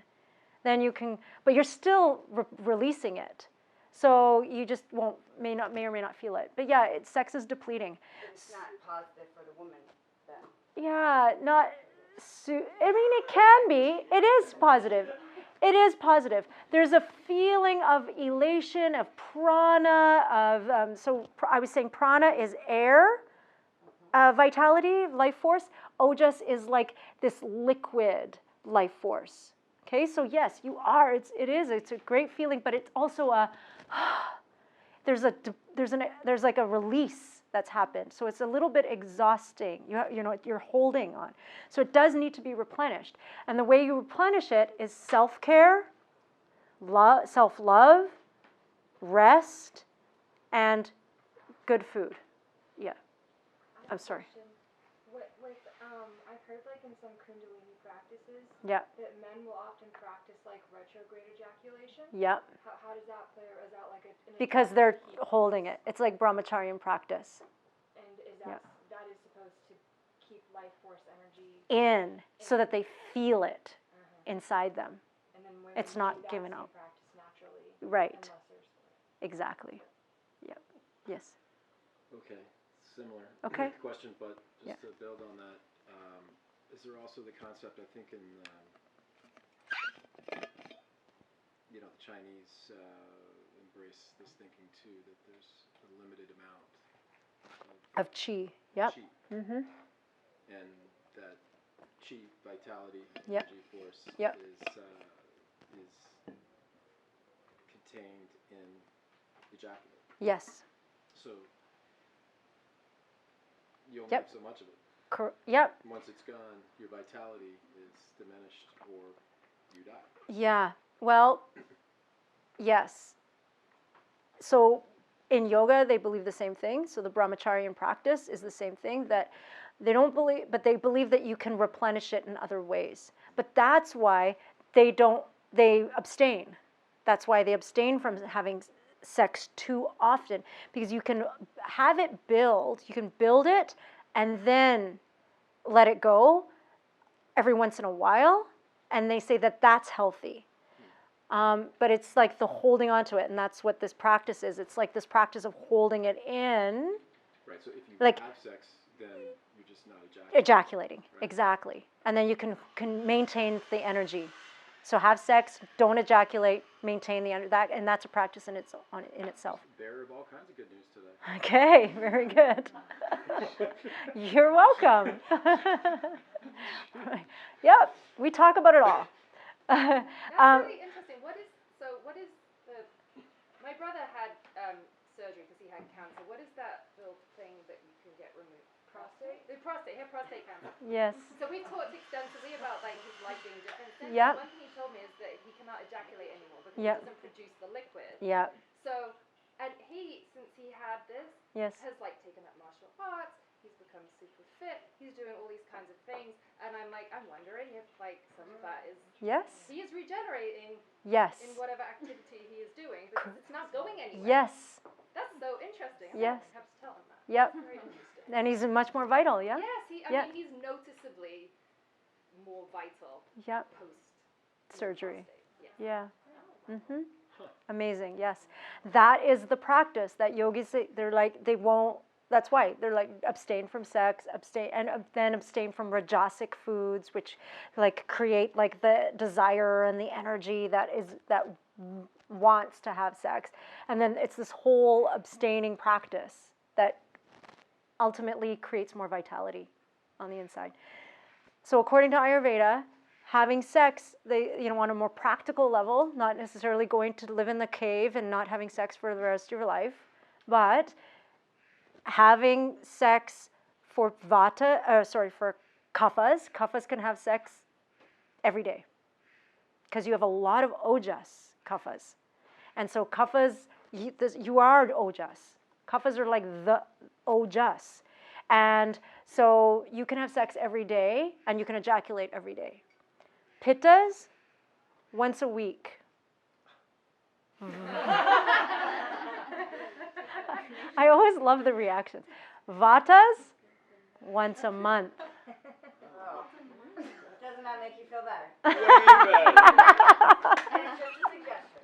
Then you can, but you're still releasing it. So you just may or may not feel it. But yeah, sex is depleting. But it's not positive for the woman then. Yeah, not, I mean, it can be. It is positive. It is positive. There's a feeling of elation, of prana, of, so I was saying prana is air, vitality, life force. Ojas is like this liquid life force. Okay, so yes, you are. It's a great feeling, but it's also there's like a release that's happened. So it's a little bit exhausting. You know, you're holding on. So it does need to be replenished. And the way you replenish it is self-care, self-love, rest, and good food. Yeah. I'm sorry. I've heard like in some Kundalini practices Yeah. that men will often practice like retrograde ejaculation. Yeah. How does that play, or is that like Because they're holding it. It's like brahmacharyan practice. And is that is supposed to keep life force energy In, so that they feel it inside them. and then women It's not do that given same out. practice naturally. Right. Unless there's Exactly. Yep. Yes. Okay, similar Okay. question, but just Yeah. to build on that, is there also the concept, I think in, you know, the Chinese embrace this thinking too, that there's a limited amount Of chi. Yep. chi, Mm-hmm. and that chi, vitality, Yep. energy force Yep. is contained in ejaculate. Yes. So you only Yep. have so much of it. Yep. Once it's gone, your vitality is diminished or you die. Yeah. Well, yes. So in yoga, they believe the same thing. So the brahmacharyan practice is the same thing, that they don't believe, but they believe that you can replenish it in other ways. But that's why they abstain. That's why they abstain from having sex too often, because you can have it build, you can build it and then let it go every once in a while, and they say that that's healthy. But it's like the holding on to it, and that's what this practice is. It's like this practice of holding it in, Right, so if you Like- have sex, then you're just not ejaculating. ejaculating, Right. exactly. And then you can maintain the energy. So have sex, don't ejaculate, maintain the energy, and that's a practice in itself. Bearer of all kinds of good news today. Okay, very good. You're welcome. Yep, we talk about it all. That's really interesting. What is the? My brother had surgery because he had cancer. What is that little thing that you can get removed? Prostate. The prostate. He had prostate cancer. Yes. So we talked extensively about like his life being different. Since Yep. One thing he told me is that he cannot ejaculate anymore because Yep. he doesn't produce the liquid. Yeah. So, and he, since he had this, Yes. has like taken up martial arts. He's become super fit. He's doing all these kinds of things, and I'm wondering if like some of that is Yes. he is regenerating Yes. in whatever activity he is doing because it's not going anywhere. Yes. That's so interesting. Yes. I have to tell him that. Yep. Very interesting. And he's much more vital. Yeah. Yes, I Yeah. mean, he's noticeably more vital Yep. post Surgery. prostate. Yeah. Mhm. Amazing. Yes. That is the practice that yogis say. They're like, they won't. That's why they're like, abstain from sex, abstain, and then abstain from rajasic foods, which like create like the desire and the energy that wants to have sex. And then it's this whole abstaining practice that ultimately creates more vitality on the inside. So according to Ayurveda, having sex, on a more practical level, not necessarily going to live in the cave and not having sex for the rest of your life, but having sex for for kaphas. Kaphas can have sex every day because you have a lot of ojas kaphas. And so kaphas, you are ojas. Kaphas are like the ojas. And so you can have sex every day and you can ejaculate every day. Pittas, once a week. I always love the reactions. Vatas, once a month. Oh. Doesn't that make you feel better? Way better. And it's just a suggestion.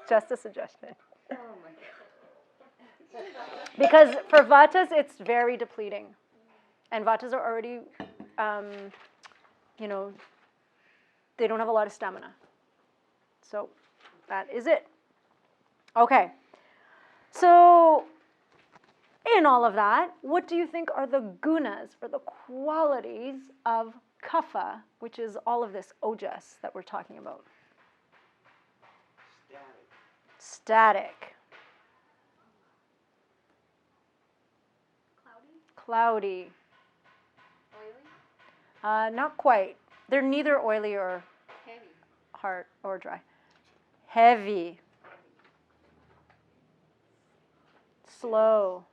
Just a suggestion. Oh my God. Because for Vatas, it's very depleting. And Vatas are already, they don't have a lot of stamina. So that is it. Okay. So in all of that, what do you think are the gunas, or the qualities of Kapha, which is all of this ojas that we're talking about? Static. Cloudy. Oily? Not quite. They're neither oily or Heavy. hard or dry. Heavy. Slow.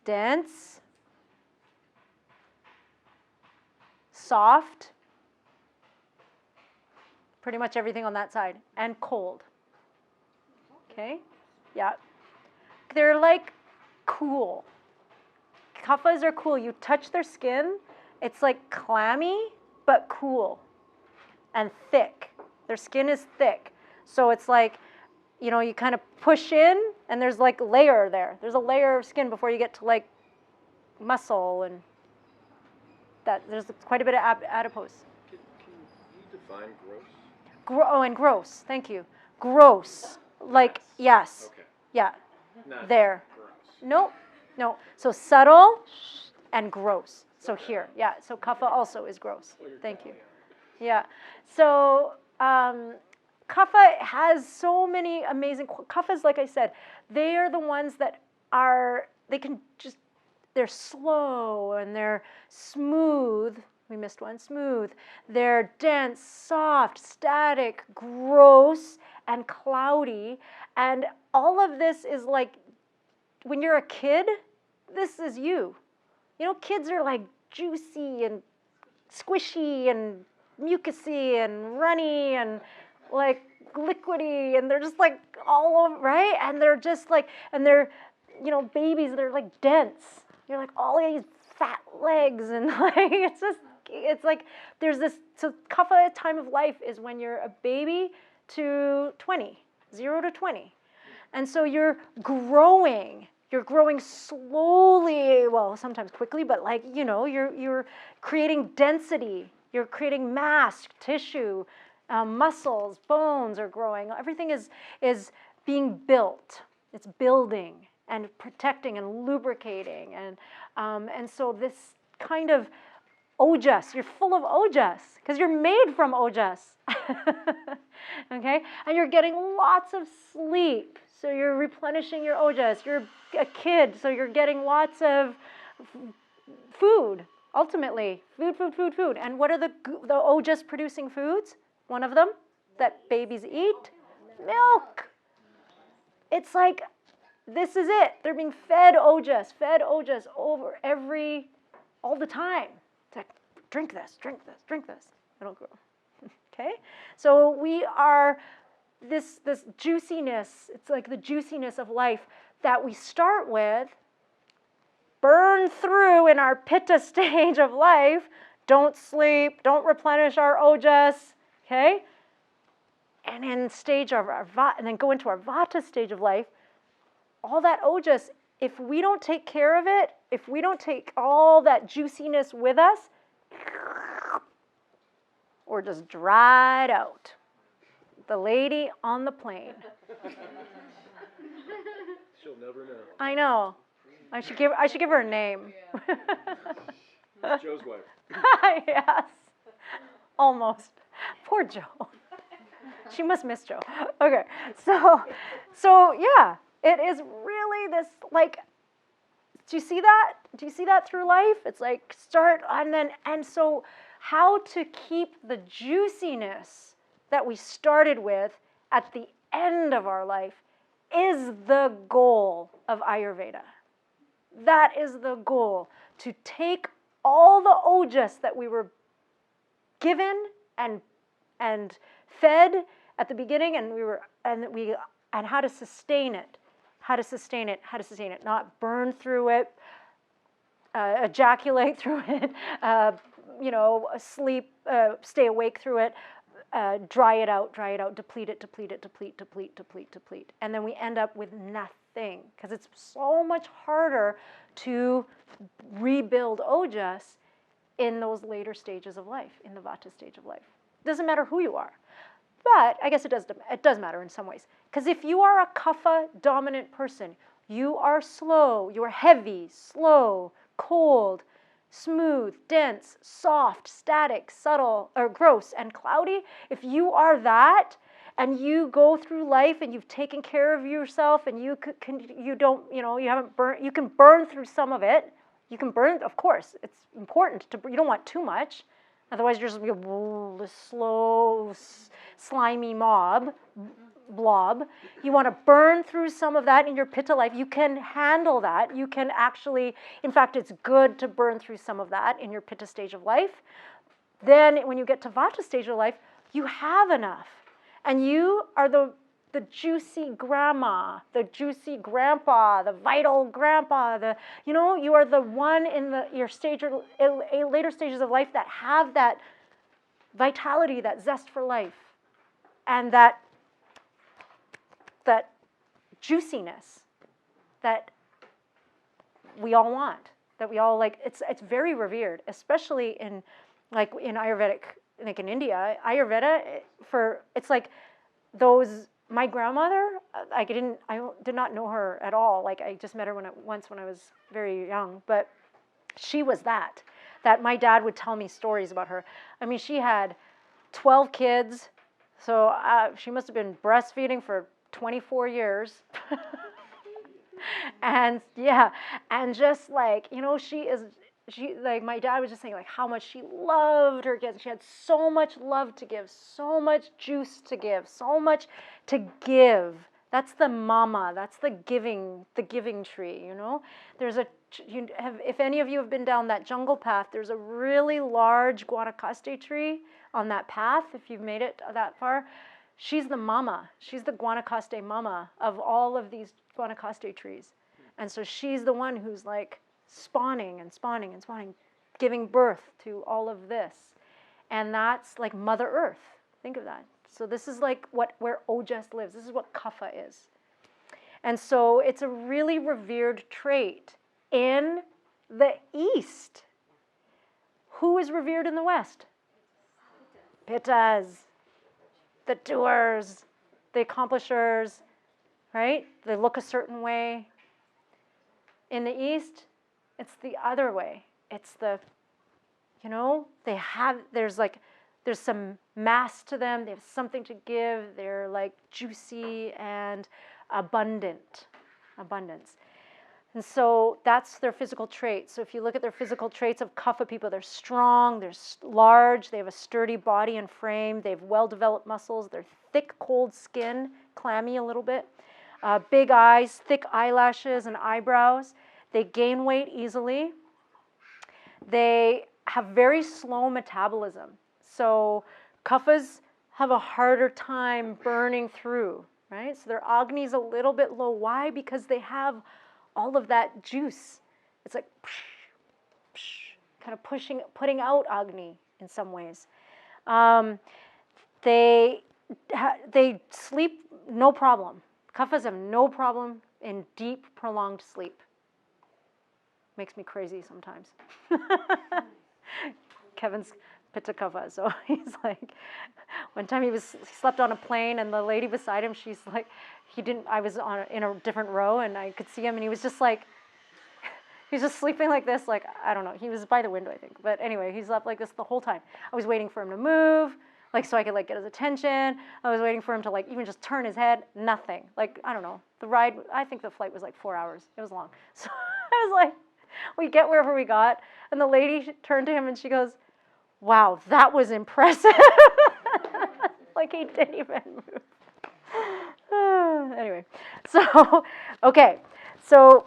Dense. Soft. Pretty much everything on that side. And cold. Okay? Yeah. They're like cool. Kaphas are cool. You touch their skin, it's like clammy, but cool. And thick. Their skin is thick. So it's like, you kind of push in, and there's like a layer there. There's a layer of skin before you get to like muscle, and that there's quite a bit of adipose. Can you define gross? And gross. Thank you. Gross. Like, yes. Okay. Yeah. Not There. gross. No. So subtle and gross. So here. Yeah. So Kapha also is gross. Thank you. Yeah. So Kapha has so many amazing Kaphas, like I said, they are the ones that they're slow and they're smooth. We missed one, smooth. They're dense, soft, static, gross, and cloudy. And all of this is like, when you're a kid, this is you. Kids are like juicy and squishy and mucusy and runny and like liquidy, and they're just like all over, right? And they're just like, and they're, babies, they're like dense. You're like all these fat legs, and like, it's like, there's this, so Kapha time of life is when you're a baby to 20, 0 to 20. And so you're growing slowly, well, sometimes quickly, but like, you're creating density, you're creating mass, tissue, muscles, bones are growing. Everything is being built. It's building and protecting and lubricating. And so this kind of ojas, you're full of ojas because you're made from ojas. Okay? And you're getting lots of sleep. So you're replenishing your ojas. You're a kid, so you're getting lots of food, ultimately. Food. And what are the ojas producing foods? One of them that babies eat? Milk. It's like, this is it. They're being fed ojas over all the time. It's like, drink this. It'll grow. Okay? So we are this juiciness, it's like the juiciness of life that we start with, burn through in our Pitta stage of life, don't sleep, don't replenish our ojas, okay? And then and then go into our Vata stage of life, all that ojas, if we don't take care of it, if we don't take all that juiciness with us, we're just dried out. The lady on the plane. She'll never know. I know. I should give her a name. Joe's wife. Yes. Almost. Poor Joe. She must miss Joe. Okay. So yeah, it is really this, like, do you see that? Do you see that through life? It's like and so how to keep the juiciness that we started with at the end of our life is the goal of Ayurveda. That is the goal, to take all the ojas that we were given and fed at the beginning, and how to sustain it, not burn through it, ejaculate through it, sleep, stay awake through it, dry it out, deplete it, deplete. And then we end up with nothing, because it's so much harder to rebuild ojas in those later stages of life, in the Vata stage of life. Doesn't matter who you are. But I guess it does matter in some ways. Because if you are a Kapha dominant person, you are slow, you're heavy, slow, cold, smooth, dense, soft, static, subtle, or gross, and cloudy. If you are that, and you go through life and you've taken care of yourself, and you can burn through some of it. You can burn, of course. It's important you don't want too much. Otherwise, you're just this slow, slimy blob. You want to burn through some of that in your Pitta life. You can handle that. You can actually, in fact, it's good to burn through some of that in your Pitta stage of life. Then when you get to Vata stage of life, you have enough. And you are the juicy grandma, the juicy grandpa, the vital grandpa, you are the one in your later stages of life that have that vitality, that zest for life, and that juiciness that we all want, that we all like. It's very revered, especially in Ayurvedic, like in India. Ayurveda, it's like those. My grandmother, I did not know her at all. Like, I just met her once when I was very young. But she was that my dad would tell me stories about her. I mean, she had 12 kids, so she must have been breastfeeding for 24 years. And just like, my dad was just saying like how much she loved her kids. She had so much love to give, so much juice to give, so much to give. That's the mama. That's the giving tree. If any of you have been down that jungle path, there's a really large guanacaste tree on that path. If you've made it that far, she's the mama. She's the guanacaste mama of all of these guanacaste trees, and so she's the one who's like spawning, giving birth to all of this. And that's like Mother Earth. Think of that. So this is like where Ojas lives. This is what Kapha is. And so it's a really revered trait in the East. Who is revered in the West? Pittas, the doers, the accomplishers, right? They look a certain way. In the East, it's the other way. It's there's some mass to them. They have something to give. They're like juicy and abundance. And so that's their physical traits. So if you look at their physical traits of Kapha people, they're strong, they're large, they have a sturdy body and frame, they have well-developed muscles, they're thick, cold skin, clammy a little bit, big eyes, thick eyelashes and eyebrows. They gain weight easily. They have very slow metabolism. So Kaphas have a harder time burning through, right? So their Agni is a little bit low. Why? Because they have all of that juice. It's like kind of putting out Agni in some ways. They sleep no problem. Kaphas have no problem in deep, prolonged sleep. Makes me crazy sometimes. Kevin's Pitta Kapha, so he's like, one time he slept on a plane, and the lady beside him, she's like, I was in a different row, and I could see him, and he was just like, he's just sleeping like this, like, I don't know, he was by the window, I think, but anyway, he slept like this the whole time. I was waiting for him to move, like, so I could, like, get his attention. I was waiting for him to, like, even just turn his head, nothing. Like, I don't know, the ride, I think the flight was like 4 hours. It was long. So I was like, we get wherever we got, and the lady turned to him, and she goes, wow, that was impressive. Like, he didn't even move. Anyway, so, okay, so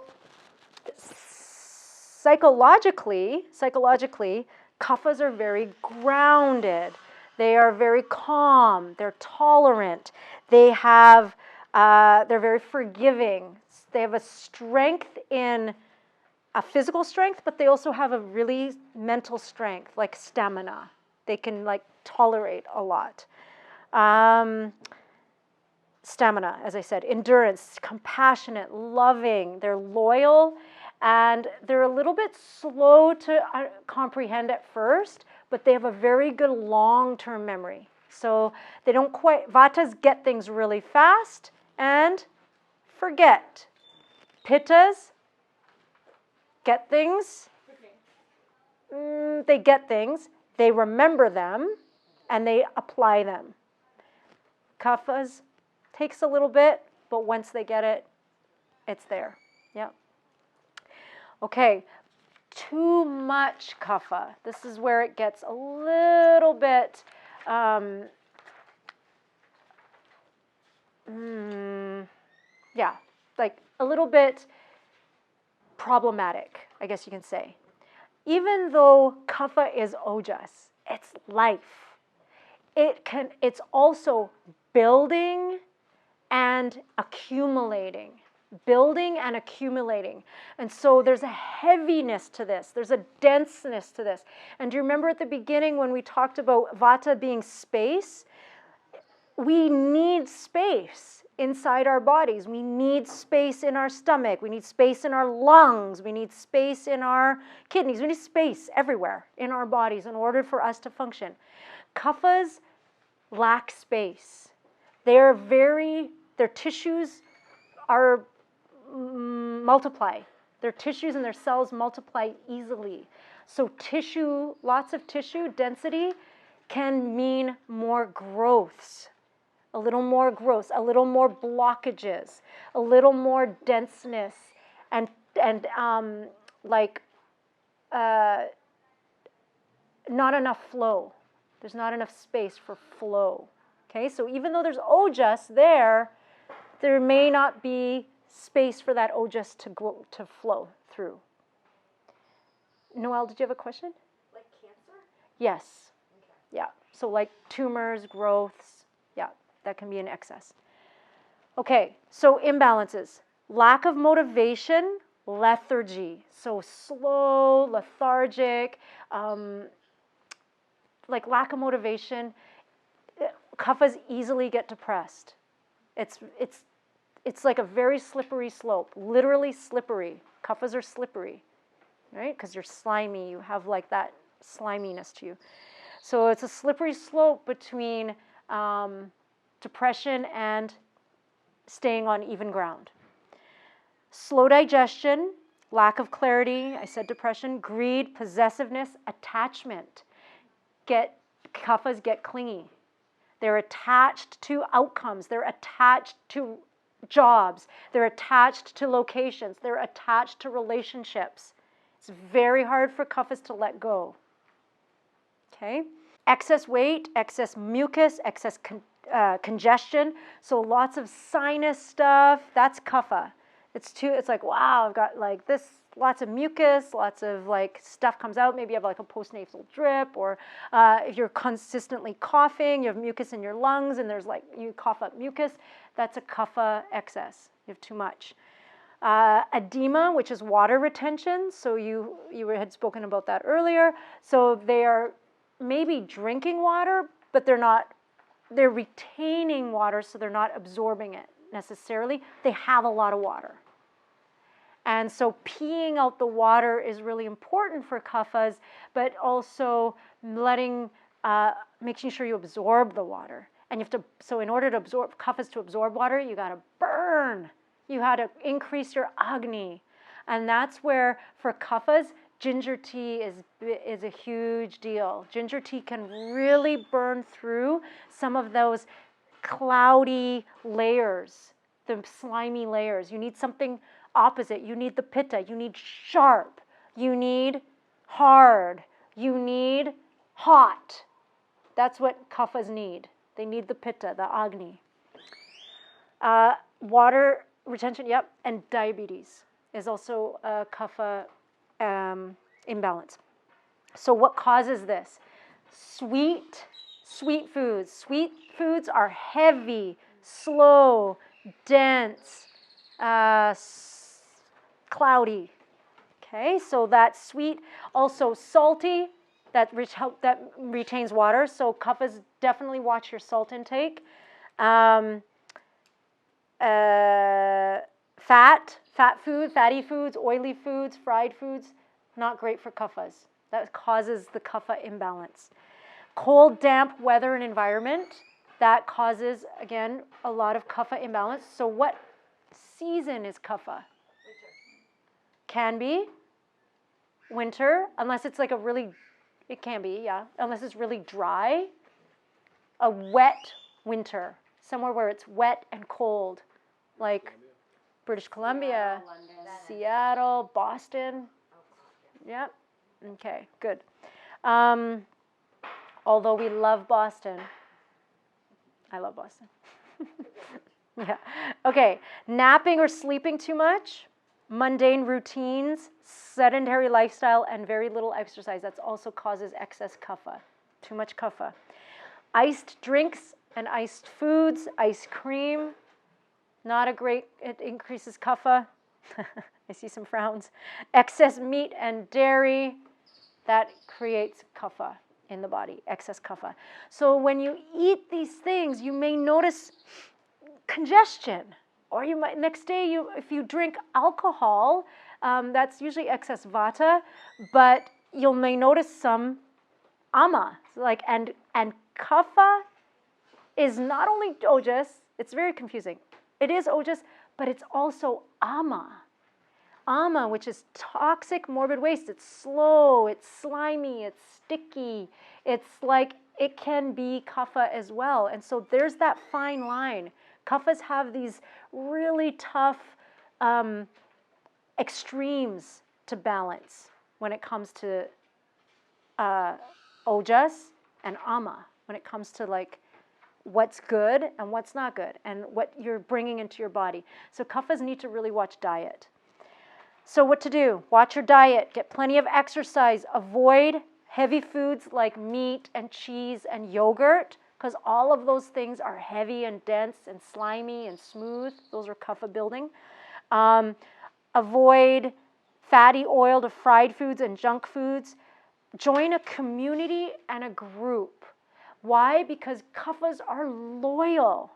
psychologically, kaphas are very grounded. They are very calm. They're tolerant. They have, they're very forgiving. They have a strength in a physical strength, but they also have a really mental strength, like stamina. They can like tolerate a lot. Stamina, as I said, endurance, compassionate, loving. They're loyal, and they're a little bit slow to comprehend at first, but they have a very good long-term memory. So they don't quite, Vatas get things really fast and forget. Pittas get things, they get things, they remember them, and they apply them. Kaphas takes a little bit, but once they get it, it's there. Yeah. Okay, too much kapha. This is where it gets a little bit, yeah, like a little bit problematic, I guess you can say. Even though kapha is ojas, it's life. It's also building and accumulating. Building and accumulating. And so there's a heaviness to this. There's a denseness to this. And do you remember at the beginning when we talked about vata being space? We need space inside our bodies. We need space in our stomach. We need space in our lungs. We need space in our kidneys. We need space everywhere in our bodies in order for us to function. Kaphas lack space. Their tissues are multiply. Their tissues and their cells multiply easily. So tissue, lots of tissue density can mean more growths. A little more growth, a little more blockages, a little more denseness, and not enough flow. There's not enough space for flow. Okay, so even though there's ojas there may not be space for that ojas to flow through. Noelle, did you have a question? Like cancer? Yes. Okay. Yeah. So like tumors, growths. Yeah, that can be in excess. Okay, so imbalances. Lack of motivation, lethargy. So slow, lethargic, like lack of motivation. Kaphas easily get depressed. It's like a very slippery slope, literally slippery. Kaphas are slippery, right? Because you're slimy, you have like that sliminess to you. So it's a slippery slope between depression and staying on even ground. Slow digestion, lack of clarity, I said depression, greed, possessiveness, attachment. Kaphas get clingy. They're attached to outcomes. They're attached to jobs. They're attached to locations. They're attached to relationships. It's very hard for kaphas to let go. Okay? Excess weight, excess mucus, excess congestion. So lots of sinus stuff. That's kapha. It's like, wow, I've got like this, lots of mucus, lots of like stuff comes out. Maybe you have like a postnasal drip, or if you're consistently coughing, you have mucus in your lungs, and there's like, you cough up mucus. That's a kapha excess. You have too much. Edema, which is water retention. So you had spoken about that earlier. So they are maybe drinking water, but they're retaining water, so they're not absorbing it necessarily. They have a lot of water. And so peeing out the water is really important for kaphas, but also making sure you absorb the water. And so in order to absorb, kaphas to absorb water, you got to burn. You had to increase your agni. And that's where, for kaphas, ginger tea is a huge deal. Ginger tea can really burn through some of those cloudy layers, the slimy layers. You need something opposite. You need the pitta. You need sharp. You need hard. You need hot. That's what kaphas need. They need the pitta, the agni. Water retention, yep, and diabetes is also a kapha imbalance. So what causes this? Sweet foods. Sweet foods are heavy, slow, dense, cloudy. Okay, so that's sweet. Also salty, that retains water. So kaphas, definitely watch your salt intake. Fatty foods, oily foods, fried foods, not great for kaphas. That causes the kapha imbalance. Cold, damp weather and environment, that causes, again, a lot of kapha imbalance. So what season is kapha? Winter. Can be winter, unless it's like it can be, yeah, unless it's really dry. A wet winter, somewhere where it's wet and cold, like British Columbia, Seattle, Boston. Yep. Okay, good. Although we love Boston. I love Boston. Yeah. Okay, napping or sleeping too much, mundane routines, sedentary lifestyle, and very little exercise. That also causes excess kapha, too much kapha. Iced drinks and iced foods, ice cream, not a great, it increases kapha. I see some frowns. Excess meat and dairy, that creates kapha in the body, excess kapha. So when you eat these things, you may notice congestion, or you might next day, if you drink alcohol, that's usually excess vata, but you may notice some ama, and kapha is not only ojas, it's very confusing. It is ojas, but it's also ama. Ama, which is toxic morbid waste. It's slow, it's slimy, it's sticky. It's like it can be kapha as well. And so there's that fine line. Kaphas have these really tough extremes to balance when it comes to ojas and ama, when it comes to like what's good and what's not good and what you're bringing into your body. So kaphas need to really watch diet. So what to do? Watch your diet, get plenty of exercise, avoid heavy foods like meat and cheese and yogurt, because all of those things are heavy and dense and slimy and smooth. Those are kapha building. Avoid fatty, oiled, or fried foods and junk foods. Join a community and a group. Why? Because kaphas are loyal.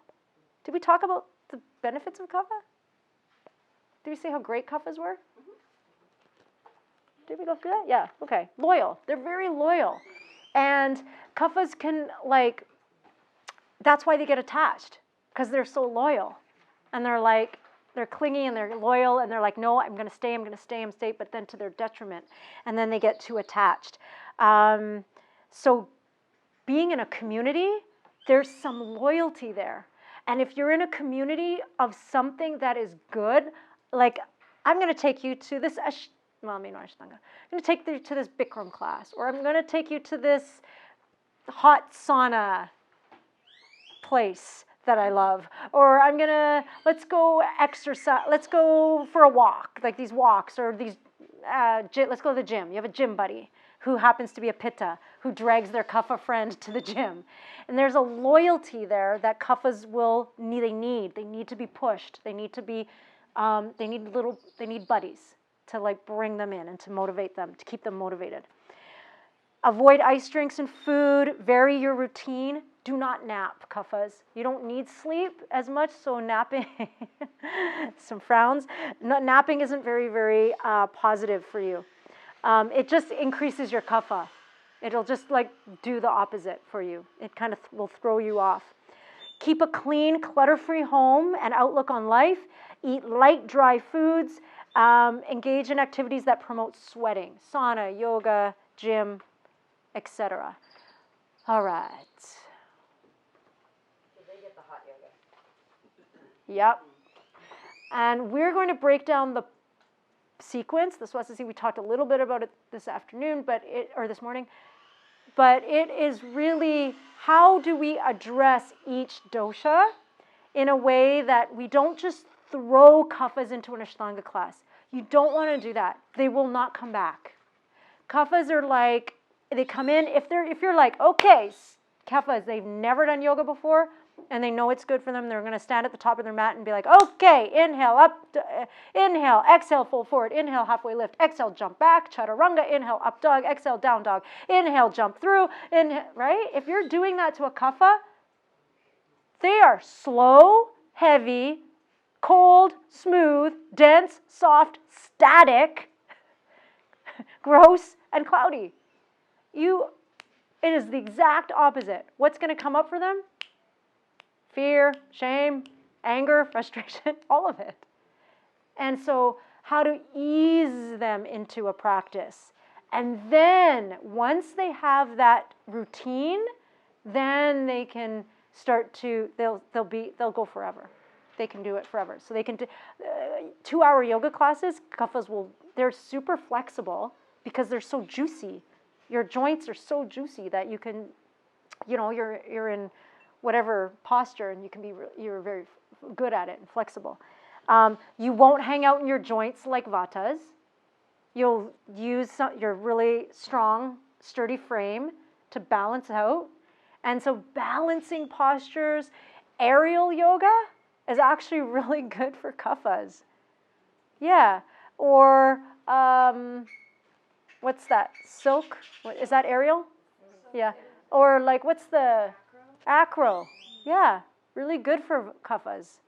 Did we talk about the benefits of kapha? Did we say how great kaphas were? Did we go through that? Yeah, okay. Loyal. They're very loyal. And kaphas can, that's why they get attached, because they're so loyal. And they're clingy and they're loyal and they're like, no, I'm going to stay, but then to their detriment. And then they get too attached. So being in a community, there's some loyalty there. And if you're in a community of something that is good, like I'm going to take you to this, I'm going to take you to this Bikram class, or I'm going to take you to this hot sauna place that I love, or let's go exercise, let's go for a walk, like these walks, or these, let's go to the gym. You have a gym buddy who happens to be a Pitta, who drags their kapha friend to the gym. And there's a loyalty there that kaphas they need to be pushed. They need to be, they need buddies to bring them in and to motivate them, to keep them motivated. Avoid ice drinks and food, vary your routine. Do not nap, kaphas. You don't need sleep as much, so napping, some frowns. Napping isn't very, very positive for you. It just increases your kapha. It'll just do the opposite for you. It kind of will throw you off. Keep a clean, clutter-free home and outlook on life. Eat light, dry foods. Engage in activities that promote sweating. Sauna, yoga, gym, etc. All right. So they get the hot yoga. Yep. And we're going to break down the sequence. The Swastha, we talked a little bit about it this afternoon, or this morning. But it is really, how do we address each dosha in a way that we don't just throw kaphas into an Ashtanga class. You don't want to do that. They will not come back. Kaphas are like, they come in, if you're like, okay, kaphas, they've never done yoga before, and they know it's good for them, they're going to stand at the top of their mat and be like, okay, inhale, up, inhale, exhale, fold forward, inhale, halfway lift, exhale, jump back, chaturanga, inhale, up dog, exhale, down dog, inhale, jump through, inhale, right? If you're doing that to a kapha, they are slow, heavy, cold, smooth, dense, soft, static, gross, and cloudy. It is the exact opposite. What's going to come up for them? Fear, shame, anger, frustration, all of it. And so how to ease them into a practice. And then once they have that routine, then they can start to, they'll go forever. They can do it forever. So they can do 2-hour yoga classes. Kaphas they're super flexible because they're so juicy. Your joints are so juicy that you can, you're in whatever posture and you're very good at it and flexible. You won't hang out in your joints like vatas. You'll use your really strong, sturdy frame to balance out. And so balancing postures, aerial yoga is actually really good for kaphas. Yeah. Or what's that? Silk? Is that aerial? Yeah. Or like, what's the acro? Yeah. Really good for kaphas.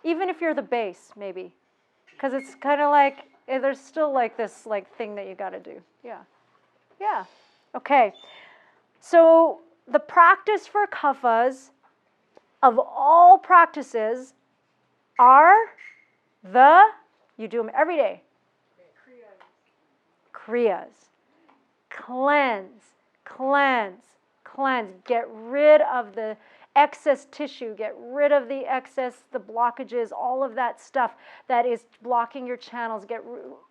Even if you're the base, maybe. Because it's kind of like, there's still like this like thing that you got to do. Yeah. Yeah. Okay. So the practice for kaphas of all practices are you do them every day. Kriyas. Cleanse, cleanse, cleanse. Get rid of the excess tissue. Get rid of the excess, the blockages, all of that stuff that is blocking your channels.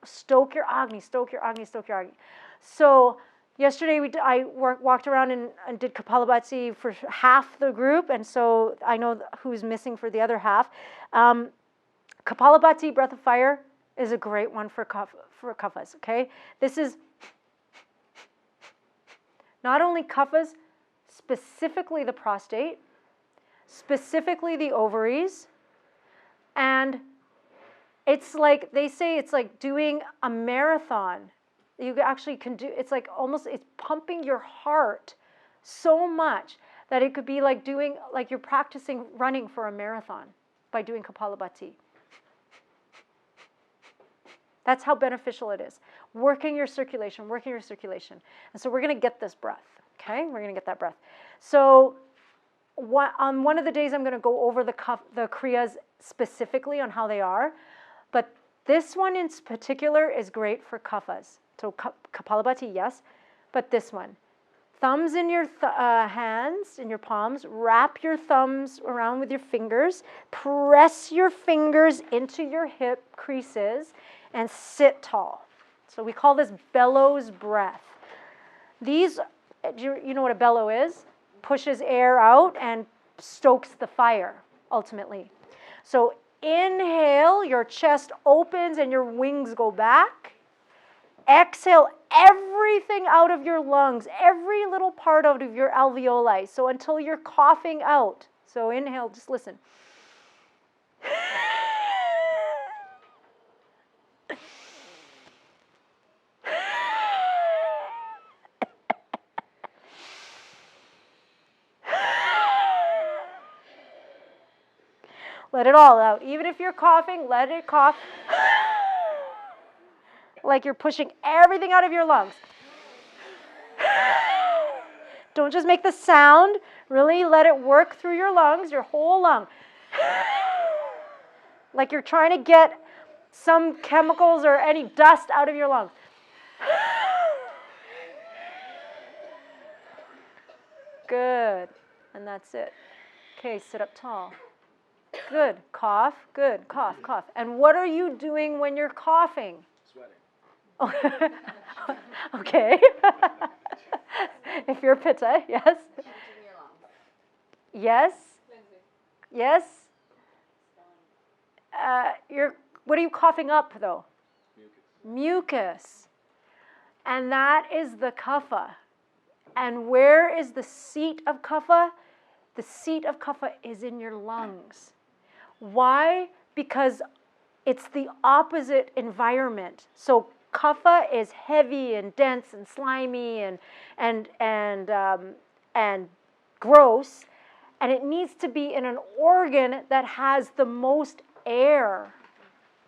Stoke your Agni, stoke your Agni, stoke your Agni. So yesterday I walked around and did Kapalabhati for half the group, and so I know who's missing for the other half. Kapalabhati, breath of fire, is a great one for kaphas, okay? This is not only kaphas, specifically the prostate, specifically the ovaries, and it's like, they say it's like doing a marathon. You actually can do, it's like almost, it's pumping your heart so much that it could be like doing, like you're practicing running for a marathon by doing Kapalabhati. That's how beneficial it is. Working your circulation, working your circulation. And so we're going to get this breath, okay? We're going to get that breath. So on one of the days, I'm going to go over the kriyas specifically on how they are. But this one in particular is great for kaphas. So Kapalabhati, yes, but this one. Thumbs in your hands, in your palms. Wrap your thumbs around with your fingers. Press your fingers into your hip creases and sit tall. So we call this bellows breath. These, you know what a bellow is? Pushes air out and stokes the fire, ultimately. So inhale, your chest opens and your wings go back. Exhale everything out of your lungs, every little part out of your alveoli. So until you're coughing out. So inhale, just listen. Let it all out. Even if you're coughing, let it cough. Like you're pushing everything out of your lungs. Don't just make the sound. Really let it work through your lungs, your whole lung. Like you're trying to get some chemicals or any dust out of your lungs. Good. And that's it. Okay, sit up tall. Good. Cough. Good. Cough, cough. And what are you doing when you're coughing? Sweating. Okay. If you're Pitta, yes. Yes. Yes? What are you coughing up, though? Mucus. And that is the kapha. And where is the seat of kapha? The seat of kapha is in your lungs. Why? Because it's the opposite environment. So kapha is heavy and dense and slimy and gross, and it needs to be in an organ that has the most air,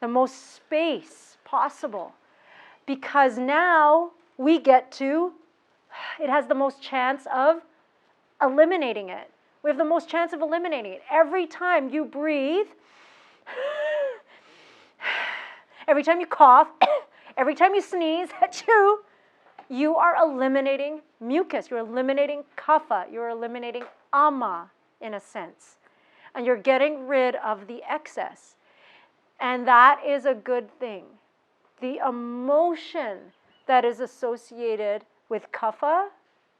the most space possible. Because now we get to, it has the most chance of eliminating it. We have the most chance of eliminating it. Every time you breathe, every time you cough, every time you sneeze, achoo, you are eliminating mucus. You're eliminating kapha. You're eliminating ama, in a sense. And you're getting rid of the excess. And that is a good thing. The emotion that is associated with kapha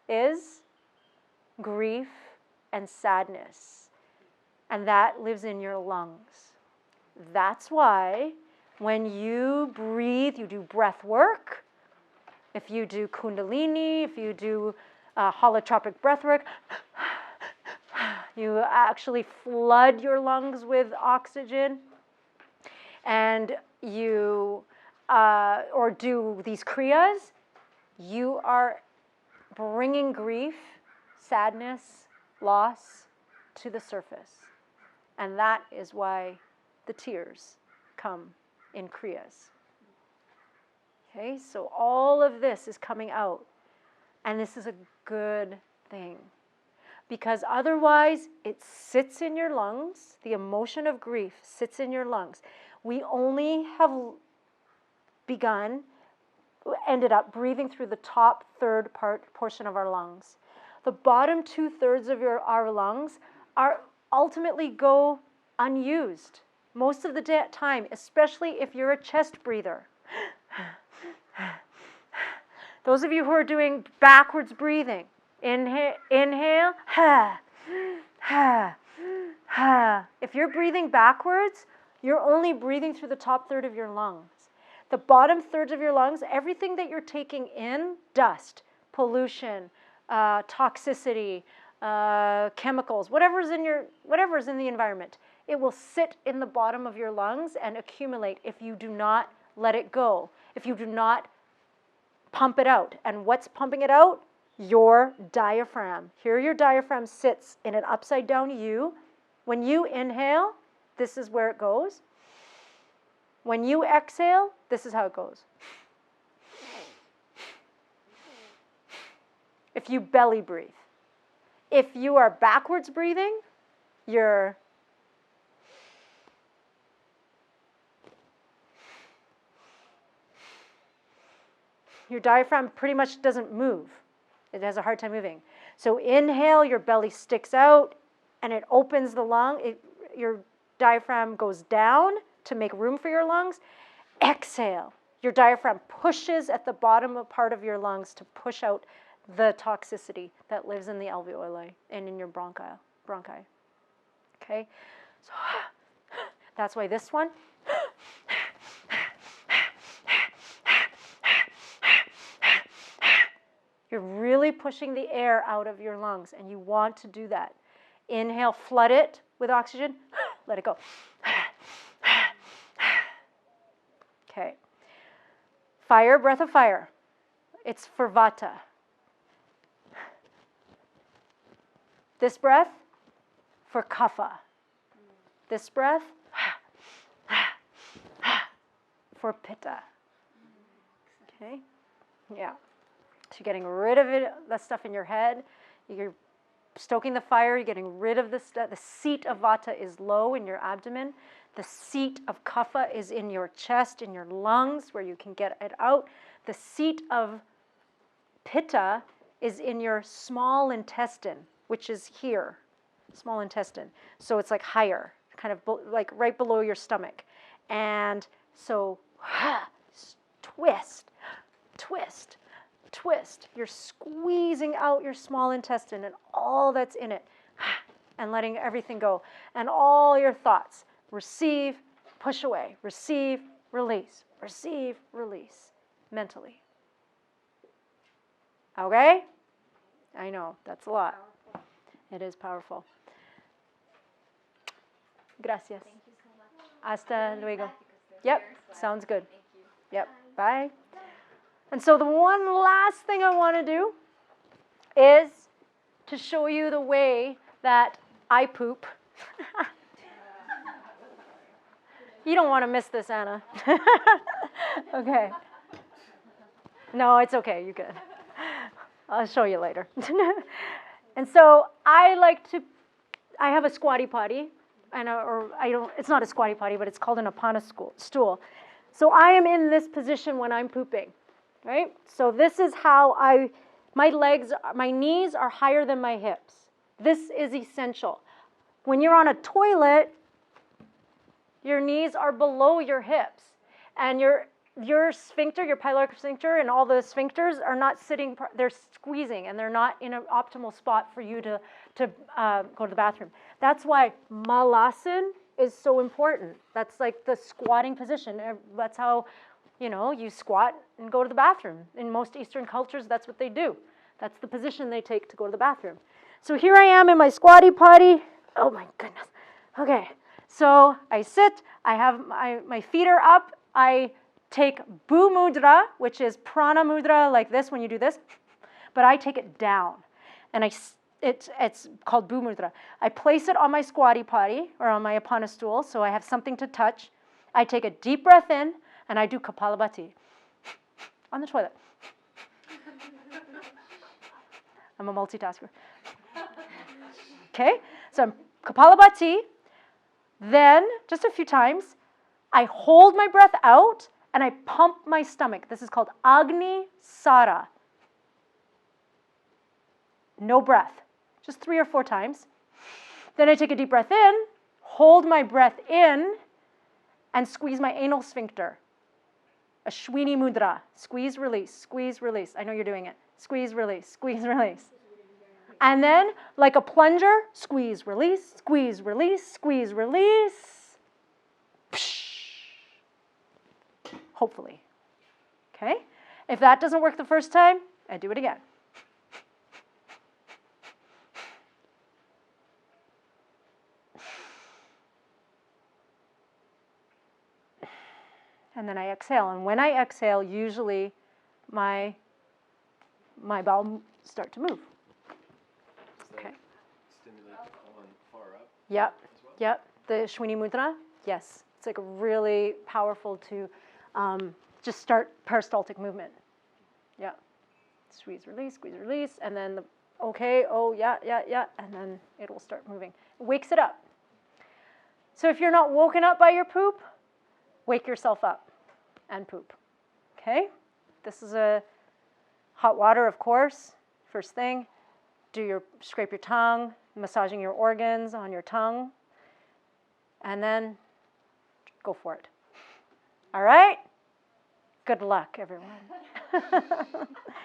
is grief and sadness. And that lives in your lungs. That's why when you breathe, you do breath work. If you do Kundalini, if you do holotropic breath work, you actually flood your lungs with oxygen. And you, or do these kriyas, you are bringing grief, sadness, loss to the surface. And that is why the tears come in kriyas. Okay, so all of this is coming out. And this is a good thing. Because otherwise, it sits in your lungs. The emotion of grief sits in your lungs. We only have ended up breathing through the top third portion of our lungs. The bottom 2/3 of our lungs are ultimately go unused most of the time, especially if you're a chest breather. Those of you who are doing backwards breathing, inhale, ha, ha, ha. If you're breathing backwards, you're only breathing through the top third of your lungs. The bottom thirds of your lungs, everything that you're taking in, dust, pollution, toxicity, chemicals, whatever's in the environment, it will sit in the bottom of your lungs and accumulate if you do not let it go, if you do not pump it out. And what's pumping it out? Your diaphragm. Here your diaphragm sits in an upside down U. When you inhale, this is where it goes. When you exhale, this is how it goes. If you belly breathe. If you are backwards breathing, your diaphragm pretty much doesn't move. It has a hard time moving. So inhale, your belly sticks out and it opens the lung. Your diaphragm goes down to make room for your lungs. Exhale. Your diaphragm pushes at the bottom part of your lungs to push out the toxicity that lives in the alveoli and in your bronchi. Okay? So that's why this one. You're really pushing the air out of your lungs, and you want to do that. Inhale, flood it with oxygen. Let it go. Okay. Fire, breath of fire. It's for vata. This breath, for kapha. This breath, for pitta. Okay? Yeah. So you're getting rid of it, that stuff in your head. You're stoking the fire. You're getting rid of the stuff. The seat of vata is low in your abdomen. The seat of kapha is in your chest, in your lungs, where you can get it out. The seat of pitta is in your small intestine, which is here, small intestine. So it's like higher, kind of like right below your stomach. And so twist, twist, twist. You're squeezing out your small intestine and all that's in it. and letting everything go. And all your thoughts, receive, push away, receive, release, mentally. Okay? I know, that's a lot. It is powerful. Gracias. Thank you so much. Hasta luego. Because they're Yep, here, so sounds good. Thank you. Yep, bye. And so the one last thing I want to do is to show you the way that I poop. You don't want to miss this, Anna. Okay. No, it's okay. You good. I'll show you later. And so I have a squatty potty, it's not a squatty potty, but it's called an apana stool. So I am in this position when I'm pooping, right? So this is how my knees are higher than my hips. This is essential. When you're on a toilet, your knees are below your hips, and your sphincter, your pyloric sphincter, and all the sphincters are not sitting, they're squeezing, and they're not in an optimal spot for you to go to the bathroom. That's why malasana is so important. That's like the squatting position. That's how, you squat and go to the bathroom. In most Eastern cultures, that's what they do. That's the position they take to go to the bathroom. So here I am in my squatty potty. Oh my goodness. Okay, so I sit, I have my feet are up, I take Bu Mudra, which is Prana Mudra, like this when you do this, but I take it down, and it's called Bu Mudra. I place it on my squatty potty, or on my apana stool, so I have something to touch. I take a deep breath in, and I do Kapalabhati on the toilet. I'm a multitasker. Okay, so I'm Kapalabhati, then, just a few times, I hold my breath out, and I pump my stomach. This is called Agni Sara. No breath, just 3 or 4 times. Then I take a deep breath in, hold my breath in, and squeeze my anal sphincter. Ashwini Mudra. Squeeze, release, squeeze, release. I know you're doing it. Squeeze, release, squeeze, release. And then, like a plunger, squeeze, release, squeeze, release, squeeze, release. Hopefully. Okay? If that doesn't work the first time, I do it again. And then I exhale. And when I exhale, usually my bowels start to move. Okay. Stimulate the colon far up. Yep. As well? Yep. The Ashwini Mudra. Yes. It's like really powerful to just start peristaltic movement. Yeah. Squeeze, release, and then yeah, and then it will start moving. It wakes it up. So if you're not woken up by your poop, wake yourself up and poop. Okay? This is a hot water, of course. First thing, scrape your tongue, massaging your organs on your tongue, and then go for it. All right? Good luck, everyone.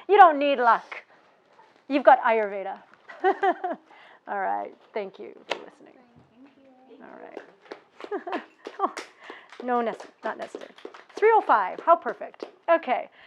You don't need luck. You've got Ayurveda. All right. Thank you for listening. All right. No, not necessary. 3:05. How perfect. Okay.